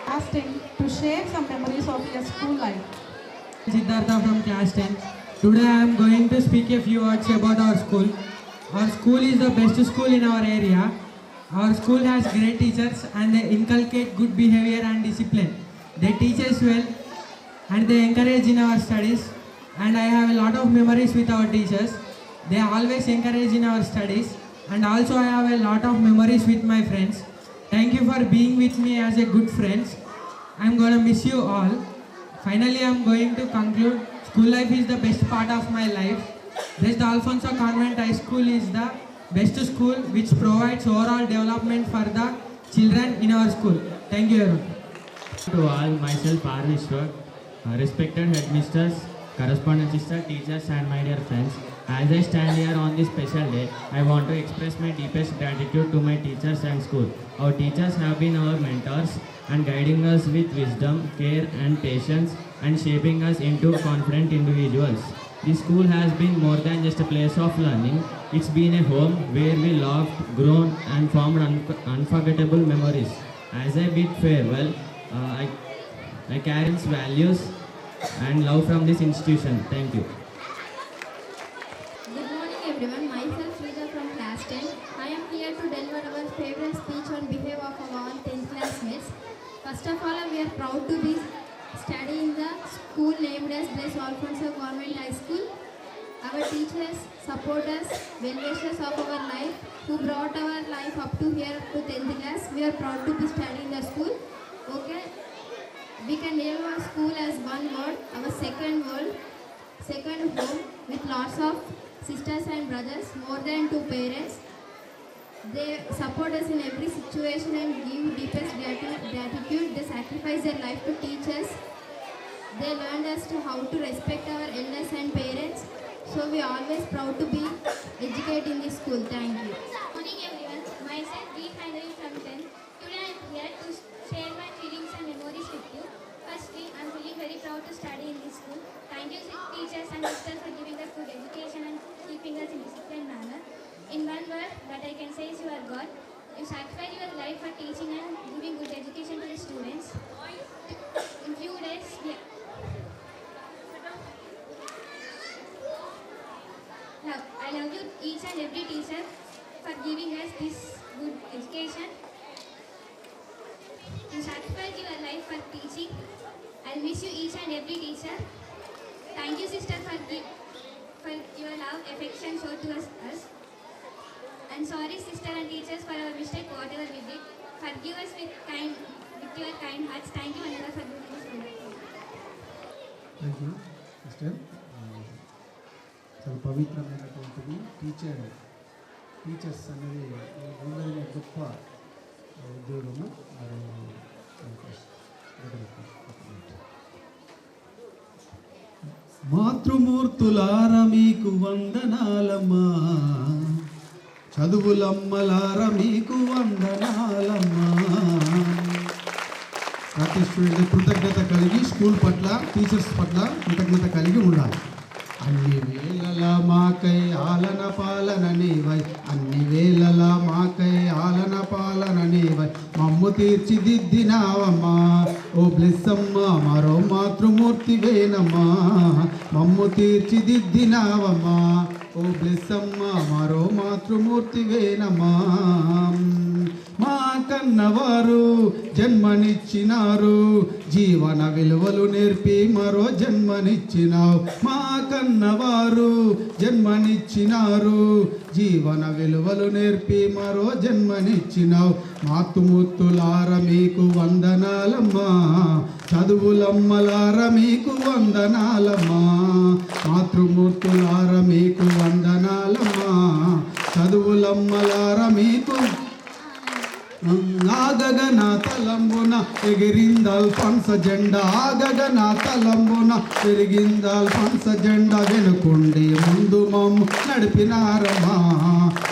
Class 10 to share some memories of your school life.
Siddhartha from class 10. Today I am going to speak a few words about our school. Our school is the best school in our area. Our school has great teachers and they inculcate good behavior and discipline. They teach us well and they encourage in our studies, and I have a lot of memories with our teachers. They always encourage in our studies, and also I have a lot of memories with my friends. Thank you for being with me as a good friends. I am going to miss you all. Finally, I am going to conclude. School life is the best part of my life. Blessed Alfonso Convent High School is the best school which provides overall development for the children in our school. Thank you everyone.
To all, myself R. Vishwa, respected headmisters, correspondence sister, teachers and my dear friends. As I stand here on this special day, I want to express my deepest gratitude to my teachers and school. Our teachers have been our mentors and guiding us with wisdom, care and patience and shaping us into confident individuals. This school has been more than just a place of learning. It's been a home where we laughed, grown and formed unforgettable memories. As I bid farewell, I carry values and love from this institution. Thank you.
Good morning everyone, myself Shrija from class 10. I am here to deliver our favorite speech on behalf of our 10th classmates. First of all, we are proud to be studying in the school named as Bless Alfonso Government High School. Our teachers, supporters, well-wishers of our life who brought our life up to here to 10th class. We are proud to be studying the school. Okay, we can name our school as one word, our second home, with lots of sisters and brothers, more than 2 parents. They support us in every situation and give deepest gratitude. They sacrifice their life to teach us. They learned us to how to respect our elders and parents. So we are always proud to be educated in this school. Thank you.
Good morning everyone. Myself B. Finally from 10. Today I am here to share my feelings and memories with you. Firstly, I am feeling very proud to study in this school. Thank you teachers and sisters for giving us good education and keeping us in disciplined manner. In one word, that I can say is you are God. You sacrifice your life for teaching and giving good education to the students. In few days, I love you each and every teacher for giving us this good education. You sacrifice your life for teaching. I miss you each and every teacher. Thank you sister for your love, affection shown to us. And sorry sister and teachers for our mistake, whatever we did. Forgive us with your kind hearts. Thank you Anila for doing this.
Thank you, sister. చాలా పవిత్రమైనటువంటిది teachers అనేది భూమిలో గొప్ప ఉద్యోగము. మాతృమూర్తులార మీకు వందనాలమ్మా, చదువులమ్మలార మీకు వందనాలమ్మా. ప్రతి student కృతజ్ఞత కలిగి స్కూల్ పట్ల టీచర్స్ పట్ల కృతజ్ఞత కలిగి ఉండాలి. అన్ని వేళలా మాకై ఆలన పాలన నీవై, అన్ని వేళలా మాకై ఆలన పాలన నీవై మమ్ము తీర్చిదిద్దినావమ్మా. ఓ బ్లెస్సమ్మా మరో మాతృమూర్తివేనమ్మా, మమ్ము తీర్చిదిద్దినావమ్మా. ఓ బ్లెస్సమ్మా మరో మాతృమూర్తివేనమ్మా. మా కన్నవారు జన్మనిచ్చినారు, జీవన విలువలు నేర్పి మరో జన్మనిచ్చినావు. మా కన్నవారు జన్మనిచ్చినారు, జీవన విలువలు నేర్పి మరో జన్మనిచ్చినావు. మాతృమూర్తులార మీకు వందనాలమ్మా, చదువులమ్మలార మీకు వందనాలమ్మా. మాతృమూర్తులార మీకు వందనాలమ్మా, చదువులమ్మలార మీకు. ఆగగన తలంబున ఎగిరిందల్ఫాన్స జెండా, ఆగగన తలంబున ఎగిరిందల్ఫాన్స జెండా. వెనుకుండి ముందు మమ్ము నడిపినారమ్మా,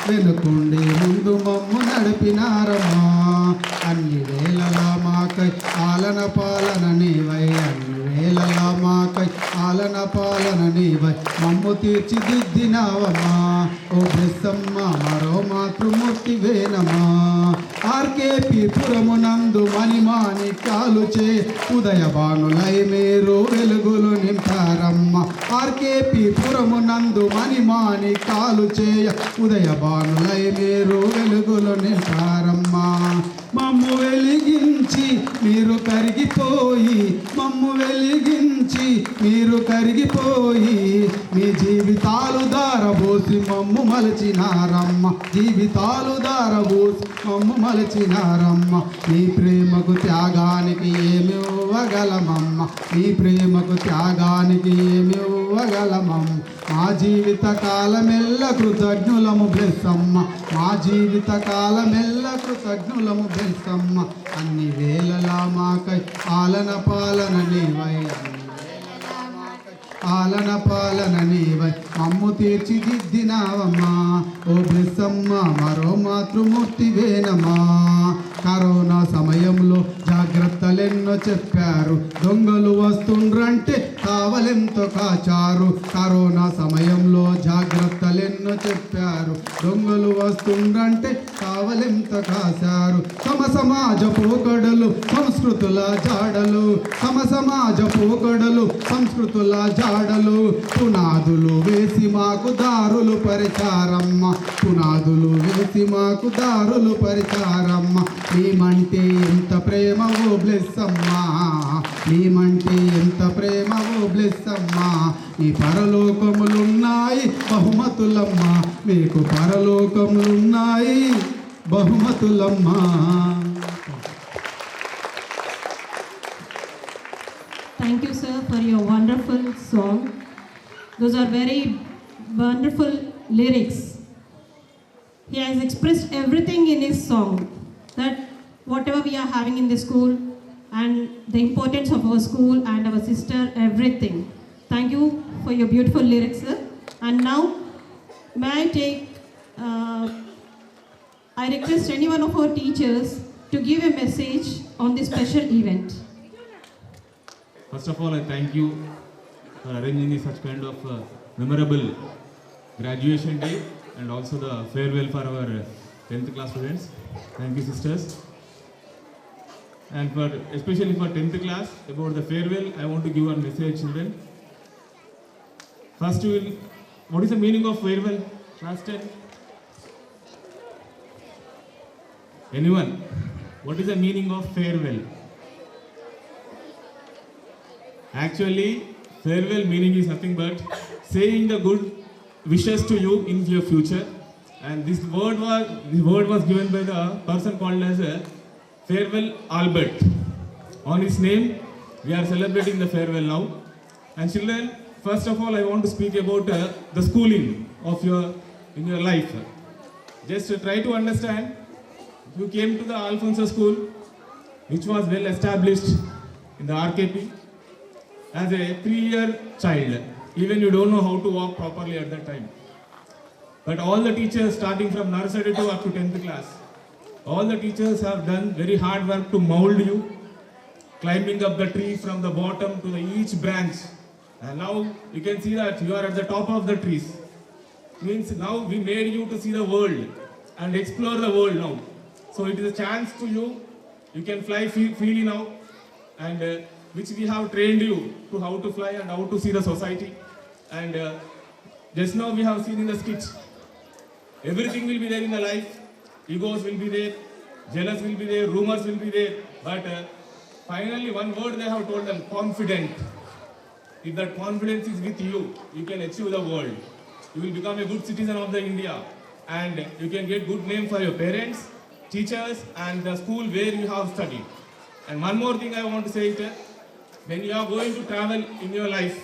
వెనుకుండి ముందు మమ్ము నడిపినారమ్మా. అన్ని వేళలా మాకై ఆలన పాలన నీవై, అన్ని వేళలా మాకై ఆలన పాలన నీవై మమ్ము తీర్చిదిద్దినావమ్మా. ఓ బ్లెస్సమ్మ మరో మాతృమూర్తివేనమ్మా. ఆర్కేపీ పురమునందు మణిమాణిక్యాలు చే ఉదయభానులై మీరు వెలుగులు నింపారమ్మ. ఆర్కేపీ పురమునందు మణిమాణిక్యాలు చేయ ఉదయభానులై మీరు వెలుగులు నింపారమ్మా. మమ్ము వెలిగించి మీరు కరిగిపోయి, మమ్ము వెలిగించి మీరు కరిగిపోయి మీ జీవితాలు దారబోసి మమ్ము మలచినారమ్మ. జీవితాలు దారబోసి మమ్ము మలచినారమ్మ. నీ ప్రేమకు త్యాగానికి ఏమి ఇవ్వగలమమ్మ, నీ ప్రేమకు త్యాగానికి ఏమి ఇవ్వగలమమ్మ. మా జీవిత కాలమెల్ల కృతజ్ఞులము బ్లెస్సమ్మ, మా జీవిత కాలమెల్ల కృతజ్ఞులము బ్లెస్సమ్మ. అన్ని వేళలా మాకై ఆలన పాలన నీవై, ఆలన పాలన నీవై మమ్ము తీర్చిదిద్దినావమ్మా. ఓ బ్లెస్సమ్మ మరో మాతృమూర్తివేనమ్మా. కరోనా సమయంలో జాగ్రత్తలెన్నో చెప్పారు. దొంగలు వస్తుండ్రంటే కావలెంతో కాచారు. కరోనా సమయంలో జాగ్రత్తలెన్నో చెప్పారు. దొంగలు వస్తుండ్రంటే కావలెంతో కాశారు. సమాజ పోకడలు సంస్కృతుల జాడలు, సమాజ పోకడలు సంస్కృతుల జాడలు, పునాదులు వేసి మాకు దారులు పరిచారమ్మ, పునాదులు వేసి మాకు దారులు పరిచారమ్మ. నీమంటే ఎంత ప్రేమ ఓ బ్లెస్ అమ్మా, నీమంటే ఎంత ప్రేమ ఓ బ్లెస్ అమ్మా. నీ పరలోకములున్నాయి బహుమతులమ్మా, మీకు పరలోకములున్నాయి బహుమతులమ్మా.
Thank you, sir, for your wonderful song. Those are very wonderful lyrics. He has expressed everything in his song, that whatever we are having in the school and the importance of our school and our sister, everything. Thank you for your beautiful lyrics, sir. And now, may I take, I request any one of our teachers to give a message on this special event.
First of all, I thank you for arranging such kind of memorable graduation day and also the farewell for our 10th class students. Thank you, sisters. And for especially for 10th class, about the farewell, I want to give one message, children. First, what is the meaning of farewell? Class 10? Anyone? What is the meaning of farewell? Actually, farewell meaning is nothing but saying the good wishes to you in your future. And this word was given by the person called as Farewell Albert. On his name, we are celebrating the farewell now. And children, first of all, I want to speak about the schooling of in your life. Just try to understand. You came to the Alfonso School, which was well established in the RKP. As a 3-year child, even you don't know how to walk properly at that time. But all the teachers, starting from nursery to up to 10th class, all the teachers have done very hard work to mold you, climbing up the tree from the bottom to each branch. And now you can see that you are at the top of the trees. Means now we made you to see the world and explore the world now. So it is a chance to you. You can fly freely now, and which we have trained you to how to fly and how to see the society. And just now we have seen in the sketch, everything will be there in the life. Egos will be there, jealous will be there, rumors will be there. But finally one word they have told them, confident. If that confidence is with you, you can achieve the world. You will become a good citizen of the India, and you can get good name for your parents, teachers, and the school where you have studied. And one more thing I want to say is that when you are going to travel in your life,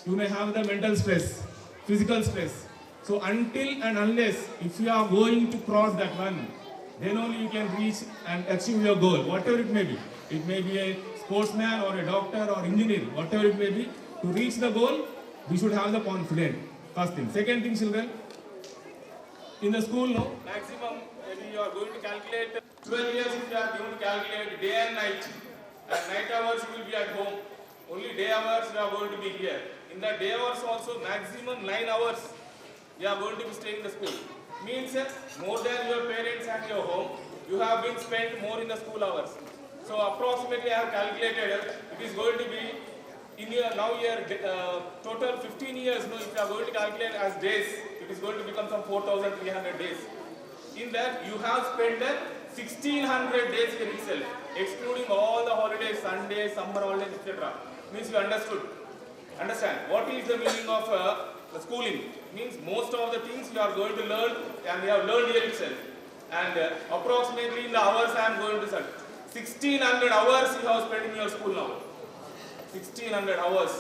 you may have the mental stress, physical stress. So until and unless if you are going to cross that one, then only you can reach and achieve your goal, whatever it may be. It may be a sportsman or a doctor or engineer, whatever it may be. To reach the goal, we should have the confidence. First thing. Second thing, children, in the school, no, maximum maybe you are going to calculate 12 years if you are going to calculate day and night. At night hours you will be at home. Only day hours you are going to be here. In the day hours also maximum 9 hours you are going to be staying in the school. Means more than your parents and your home, you have been spent more in the school hours. So approximately I have calculated it is going to be in your total 15 years. No, if you are going to calculate as days, it is going to become some 4,300 days. In that you have spent 1,600 days here itself, excluding all the holidays, Sundays, summer holidays, etc. Means you understand what is the meaning of the schooling. Means most of the things you are going to learn and you have learned here itself. And approximately in the hours I am going to say 1,600 hours you have spent in your school now. 1,600 hours.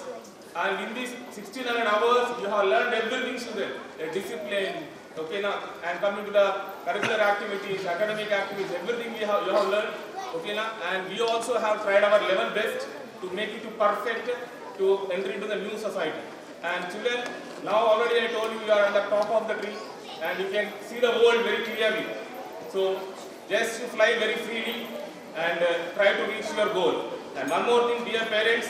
And in these 1,600 hours you have learned everything, children. Discipline, okay now, and coming to the curricular activities, academic activities, everything you have learned, okay now, and we also have tried our level best to make it to perfect to enter into the new society. And children, now already I told you, you are on the top of the tree and you can see the world very clearly. So
just fly very freely and try to reach your goal. And one more thing, dear parents,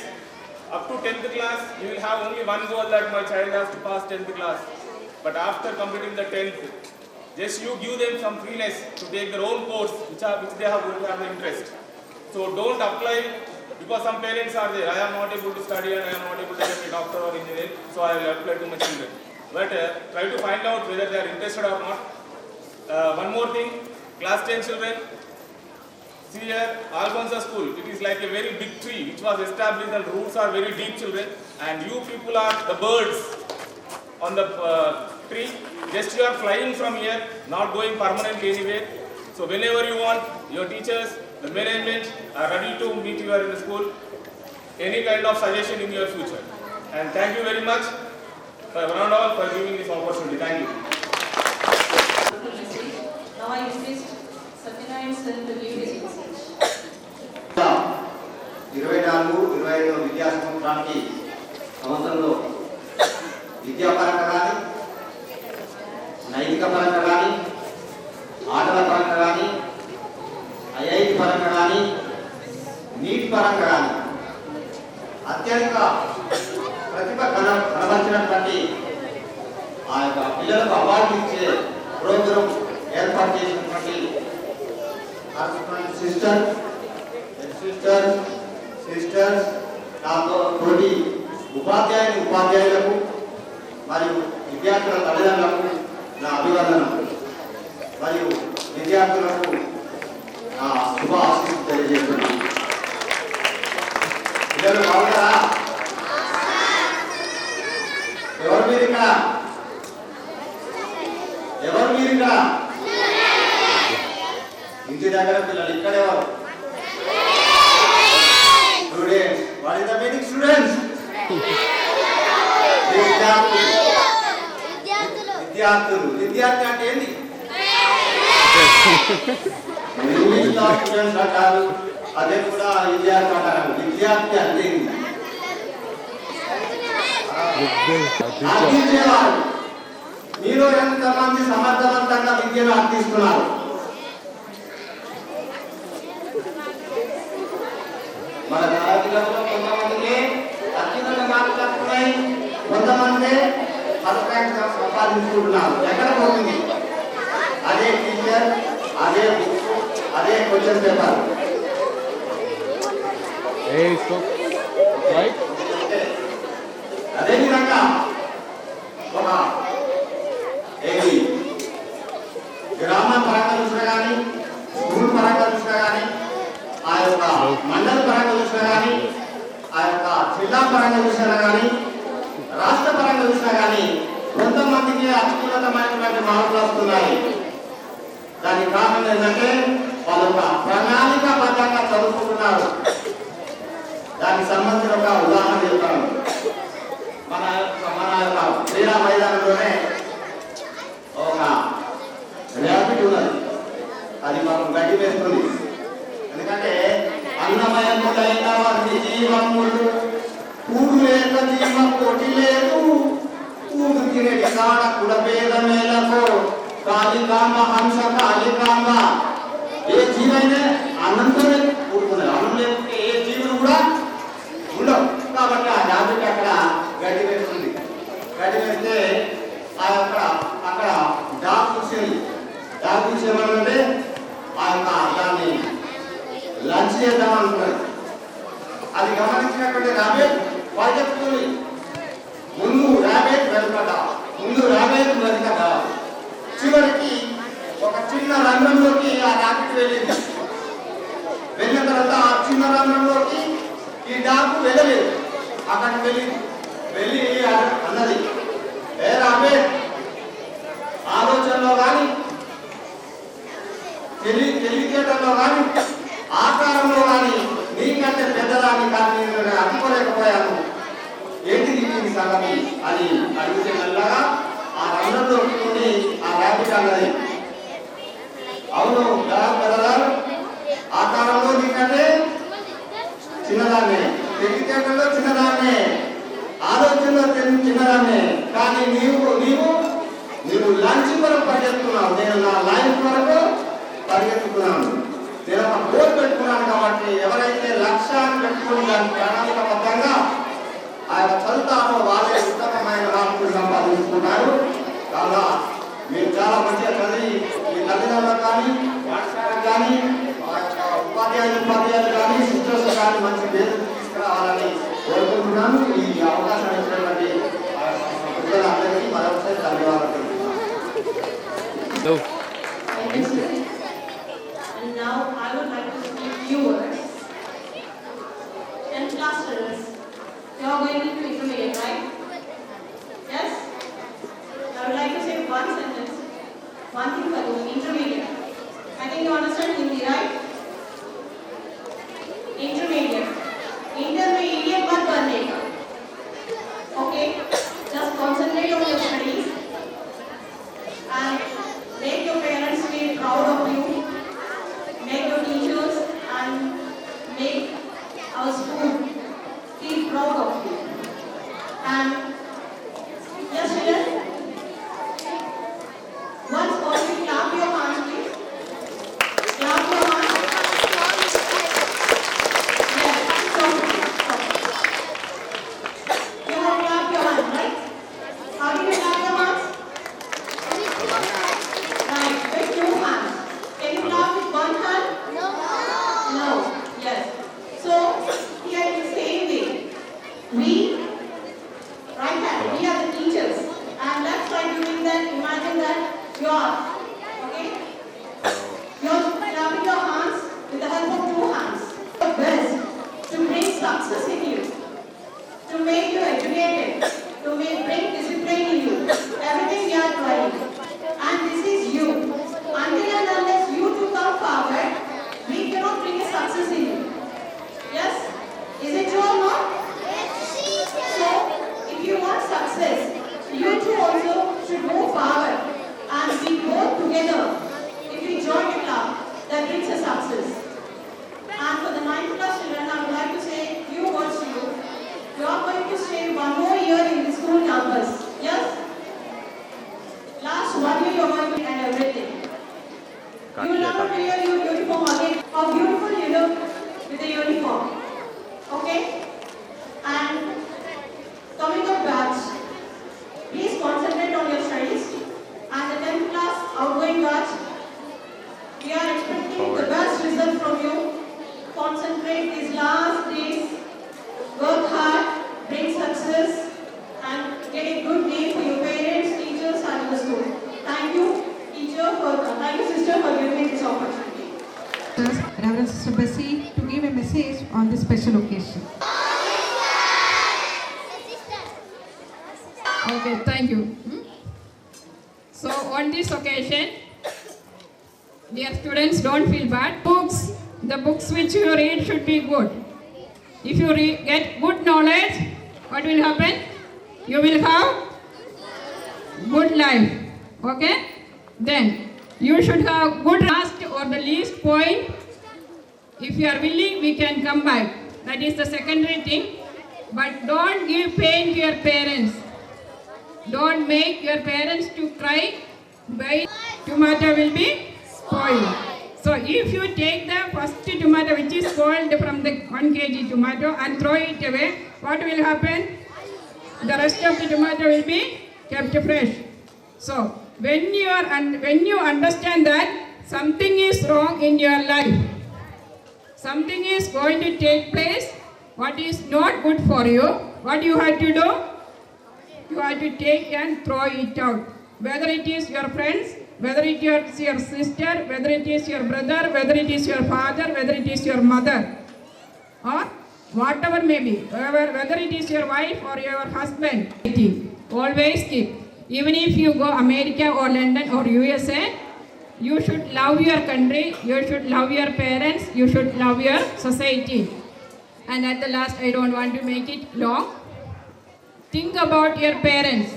up to 10th class, you will have only one goal that my child has to pass 10th class. But after completing the 10th, just you give them some freeness to take their own course which they have going to have the interest. So don't apply because some parents are there, I am not able to study and I am not able to get a doctor or engineer, so I will apply to my children. But try to find out whether they are interested or not. One more thing, class 10 children, see here, Alfonso School, it is like a very big tree which was established and roots are very deep, children, and you people are the birds on the tree. Just you are flying from here, not going permanently anywhere. So whenever you want, your teachers, the management are ready to meet you in the school. Any kind of suggestion in your future. And thank you very much for one and all for giving this opportunity. Thank you.
Now I request Satyanarayan sir to give his message.
24-25 విద్యా సంవత్సరానికి సంవత్సరంలో విద్యాపరంగా కానీ నైతిక పరంగా కానీ ఆటల పరంగా కానీ ఐఐటి పరంగా కానీ నీట్ పరంగా కానీ అత్యధిక ప్రతిభ కనబరిచినటువంటి ఆ యొక్క పిల్లలకు అవార్డు ఇచ్చే ప్రోగ్రాం ఏర్పాటు చేసినటువంటి సిస్టర్స్ నాతో తోటి ఉపాధ్యాయులకు మరియు విద్యార్థుల తల్లిదండ్రులకు నా అభివందనం మరియు విద్యార్థులకు నా శుభ ఆశీస్సులు తెలియజేస్తున్నాను. పిల్లలు బాగున్నారా? ఎవరు మీరు ఇక్కడ? ఇంటి దగ్గర పిల్లలు ఇక్కడ ఎవరు? Students. What is the meaning students? విద్యార్థి అంటే ఏంటి? ఇంగ్లీష్ లో స్టూడెంట్స్ అంటారు, అదే కూడా విద్యార్థి అంటారు. విద్యార్థి అంటే అర్థించేవారు. మీరు ఎంతమంది సమర్థవంతంగా విద్యను అర్థిస్తున్నారు? మన తరగతిలో కొంతమందికి అత్యున్నత మార్కులు వస్తున్నాయి, కొంతమంది పర్ఫెక్ట్ గా సంపాదించుకుంటున్నారు. ఎక్కడ పోతుంది? అదే టీచర్, అదే బుక్, అదే క్వశ్చన్ పేపర్. అదేవిధంగా ఒక గ్రామ పరంగా చూసినా కానీ, స్కూల్ పరంగా చూసినా కానీ, ఆ యొక్క మండల పరంగా చూసినా కానీ, ఆ యొక్క జిల్లా పరంగా చూసినా కానీ, రాష్ట్ర పరంగా చూసినా కానీ కొంతమందికి అత్యున్నతమైనటువంటి మార్కులు వస్తున్నాయి. దానికి కారణం ఏంటంటే వాళ్ళు ఒక ప్రణాళికాబద్ధంగా చదువుకుంటున్నారు. దానికి సంబంధించిన ఒక ఉదాహరణ చెప్తాను. మన యొక్క క్రీడా మైదానంలోనే ఒక ర్యాపిడ్ ఉన్నది. అది మాకు గడ్డి వేస్తుంది. ఎందుకంటే అన్నమయములైన వారి జీవములు కూడు లేక జీవ కోటి లేదు, కూడు తినేటి కాడ కుడ భేదమేలకు కాళికాంబ హంస కాళికాంబ. ఏ జీవైనా అన్నంతోనే కూడుకున్నది. అన్నం లేకుంటే ఏ జీవులు కూడా ఉండవు. కాబట్టి ఆ ర్యాపిడ్ అక్కడ గడ్డి వేస్తుంది. గడ్డి వేస్తే అక్కడ డాగ్ చూసేది. డాగ్ చూసేవాళ్ళంటే ఆ యొక్క దాన్ని లంచ్ చేద్దాం అనుకున్నది. అది గమనించినటువంటి ర్యాబిట్ వాళ్ళు చెప్తుంది, ముందు ర్యాబిట్ వెనుకట, ముందు ర్యాబిట్ వెనుకట. చివరికి ఒక చిన్న రంధ్రంలోకి ఆ ర్యాబిట్ వెళ్ళింది. వెళ్ళిన తర్వాత ఆ చిన్న రంధ్రంలోకి ఈ డాగ్ వెళ్ళలేదు. అక్కడికి వెళ్ళి అన్నది, ఏ ర్యాబిట్, ఆలోచనలో కానీ, తెలివితేటల్లో కానీ, ఆకారంలో కానీ నీకంటే పెద్దదాన్ని కానీ నేను అనుకోలేకపోయాను. ఏంటి దీనికి సంగతి అని అడిగితే మెల్లగా ఆ రంధ్రంలో ఆ ర్యాబిట్ అన్నది, అవును పెద్దదారు, ఆకారంలో నీకంటే చిన్నదాన్నే, తెలివితేటల్లో చిన్నదాన్నే, ఆలోచనలో చిన్నదాన్నే, కానీ నీవు లంచ్ వరకు పరిగెత్తున్నావు. నేను నా లైఫ్ వరకు పరిగెత్తుతున్నాను. నేను ఒక గోల్ పెట్టుకున్నాను కాబట్టి ఎవరైతే లక్ష్యాన్ని పెట్టుకుని దాని ప్రణాళికబద్ధంగా ఆ యొక్క చదువుతారో వాళ్ళే ఉత్తమమైన మార్కులు సంపాదించుకుంటారు. కాగా మీరు చాలా మంచిగా చదివి మీ తల్లిదండ్రులకు కానీ పాఠశాలకు కానీ ఉపాధ్యాయులు కానీ సిస్టర్స్ కానీ మంచి పేరు తీసుకురావాలని కోరుకుంటున్నాను. ఈ అవకాశం ఇచ్చినటువంటి అందరికీ మరొకసారి ధన్యవాదాలు.
And now I would like to speak few words. 10th class students, you are going into intermediate, right? Yes? I would like to say one sentence, one thing for you, intermediate. I think you understand Hindi, right? Intermediate. Intermediate मत बनने का. Okay? Just concentrate on your studies and make your parents feel proud of you. Make your teachers and make our school feel proud of you. And yes, children, once all you clap your hands, please. Clap your hands. Yes, stop. You have clapped your hands, right? How do you clap your hands? Right, with two hands. Can you clap with one hand? No. No. Yes. So here in the same way, we right hand, we are the teachers, and let's try doing that. Imagine that you are okay. You are clapping your hands with the help of two hands. The best to bring success in you, to make you educated, to bring discipline in you. Everything we are trying, and this is you. Until and unless you two come forward, we cannot bring a success in you. Yes? Is it true or not? So, if you want success, you two also should move forward and we both together. If we join a club, that brings a success. And for the 9th class children, I would like to say a few words to you. You are going to stay one more year in the school campus. Yes? Last 1 year you are going to and everything. You will never wear your uniform again. How beautiful you look with the uniform. Okay? And coming up batch, please concentrate on your studies. And the 10th class outgoing batch, we are expecting the best result from you. Concentrate these last days. Work hard, bring success, and get a good name for your parents, teachers, and the school. Thank you, teacher, thank you, sister, for giving me this opportunity.
Reverend Sister Bessie to give a message on this special occasion.
Okay, thank you. So on this occasion, dear students, don't feel bad. The books which you read should be good. If you get good knowledge, what will happen? You will have good life. Okay? Then you should have good last or the least point. If you are willing, we can come back. That is the secondary thing. But don't give pain to your parents. Don't make your parents to cry. By tomato will be spoiled. So if you take the first tomato which is spoiled from the 1 kg tomato and throw it away, what will happen? The rest of the tomato will be kept fresh. So when you understand that something is wrong in your life, something is going to take place, what is not good for you, what you have to do? You have to take and throw it out. Whether it is your friends, whether it is your sister, whether it is your brother, whether it is your father, whether it is your mother, or whatever may be, whether it is your wife or your husband, always keep. Even if you go America or London or USA, you should love your country, you should love your parents, you should love your society. And at the last, I don't want to make it long. Think about your parents.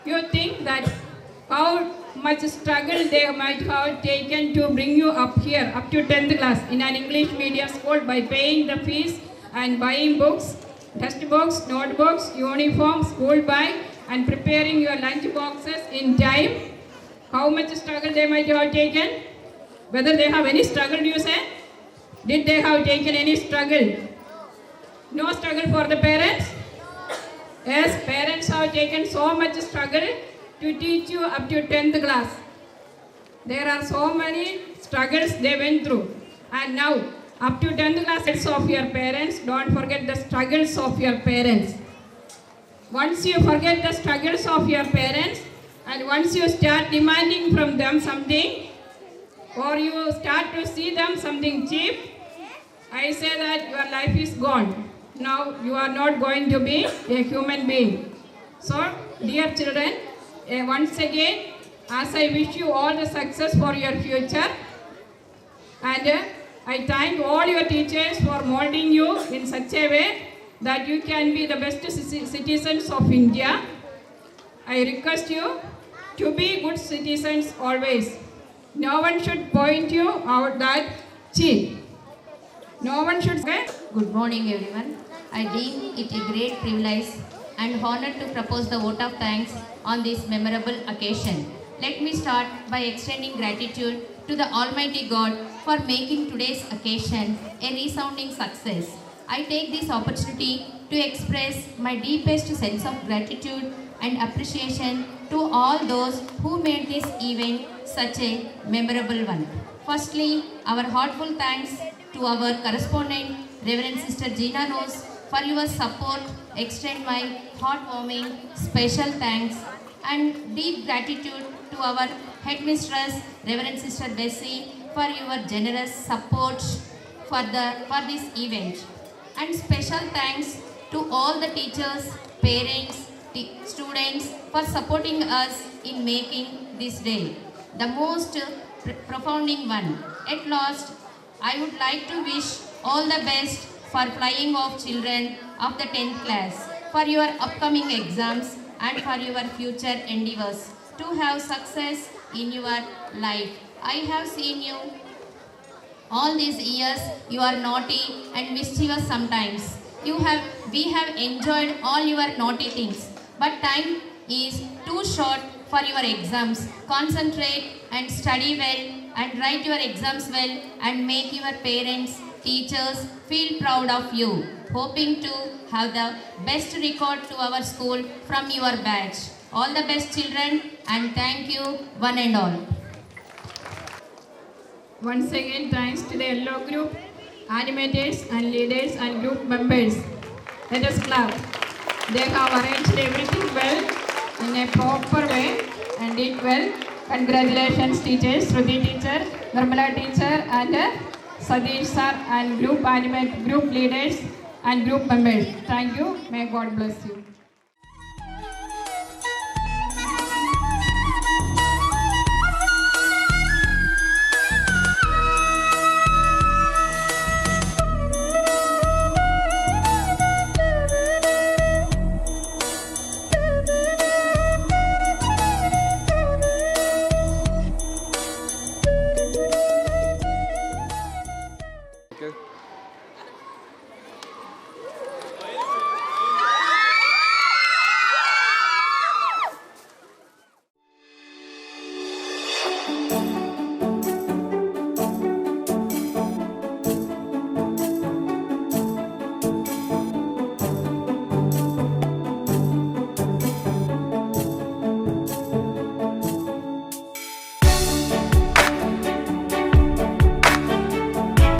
You think that how much struggle they might have taken to bring you up here, up to 10th class in an English medium school by paying the fees and buying books, textbooks, notebooks, uniform, school bag, and preparing your lunch boxes in time. How much struggle they might have taken? Whether they have any struggle, do you say? Did they have taken any struggle? No struggle for the parents? Yes, parents have taken so much struggle to teach you up to 10th class. There are so many struggles they went through. And now, up to 10th class of your parents, don't forget the struggles of your parents. Once you forget the struggles of your parents, and once you start demanding from them something, or you start to see them something cheap, I say that your life is gone. Now you are not going to be a human being. So, dear children, once again, as I wish you all the success for your future, and I thank all your teachers for molding you in such a way that you can be the best citizens of India. I request you to be good citizens always. No one should point you out that cheat. No one should say.
Good morning everyone. I deem it a great privilege and honor to propose the vote of thanks on this memorable occasion. Let me start by extending gratitude to the Almighty God for making today's occasion a resounding success. I take this opportunity to express my deepest sense of gratitude and appreciation to all those who made this event such a memorable one. Firstly, our heartfelt thanks to our correspondent, Reverend Sister Gina Rose, for your support. Extend my heartwarming special thanks and deep gratitude to our headmistress, Reverend Sister Bessie, for your generous support for this event. And special thanks to all the teachers, parents, students for supporting us in making this day the most profounding one. At last, I would like to wish all the best for flying of children of the 10th class, for your upcoming exams and for your future endeavors to have success in your life. I have seen you all these years. You are naughty and mischievous sometimes. We have enjoyed all your naughty things, but time is too short for your exams. Concentrate and study well and write your exams well and make your parents, teachers feel proud of you. Hoping to have the best record to our school from your batch. All the best children, and thank you one and all.
Once again, thanks to the yellow group, animators and leaders and group members. Let us clap. They have arranged everything well in a proper way and did well. Congratulations teachers, Shruti teacher, Nirmala teacher and Sadish sir and group leaders and group members. Thank you. May God bless you.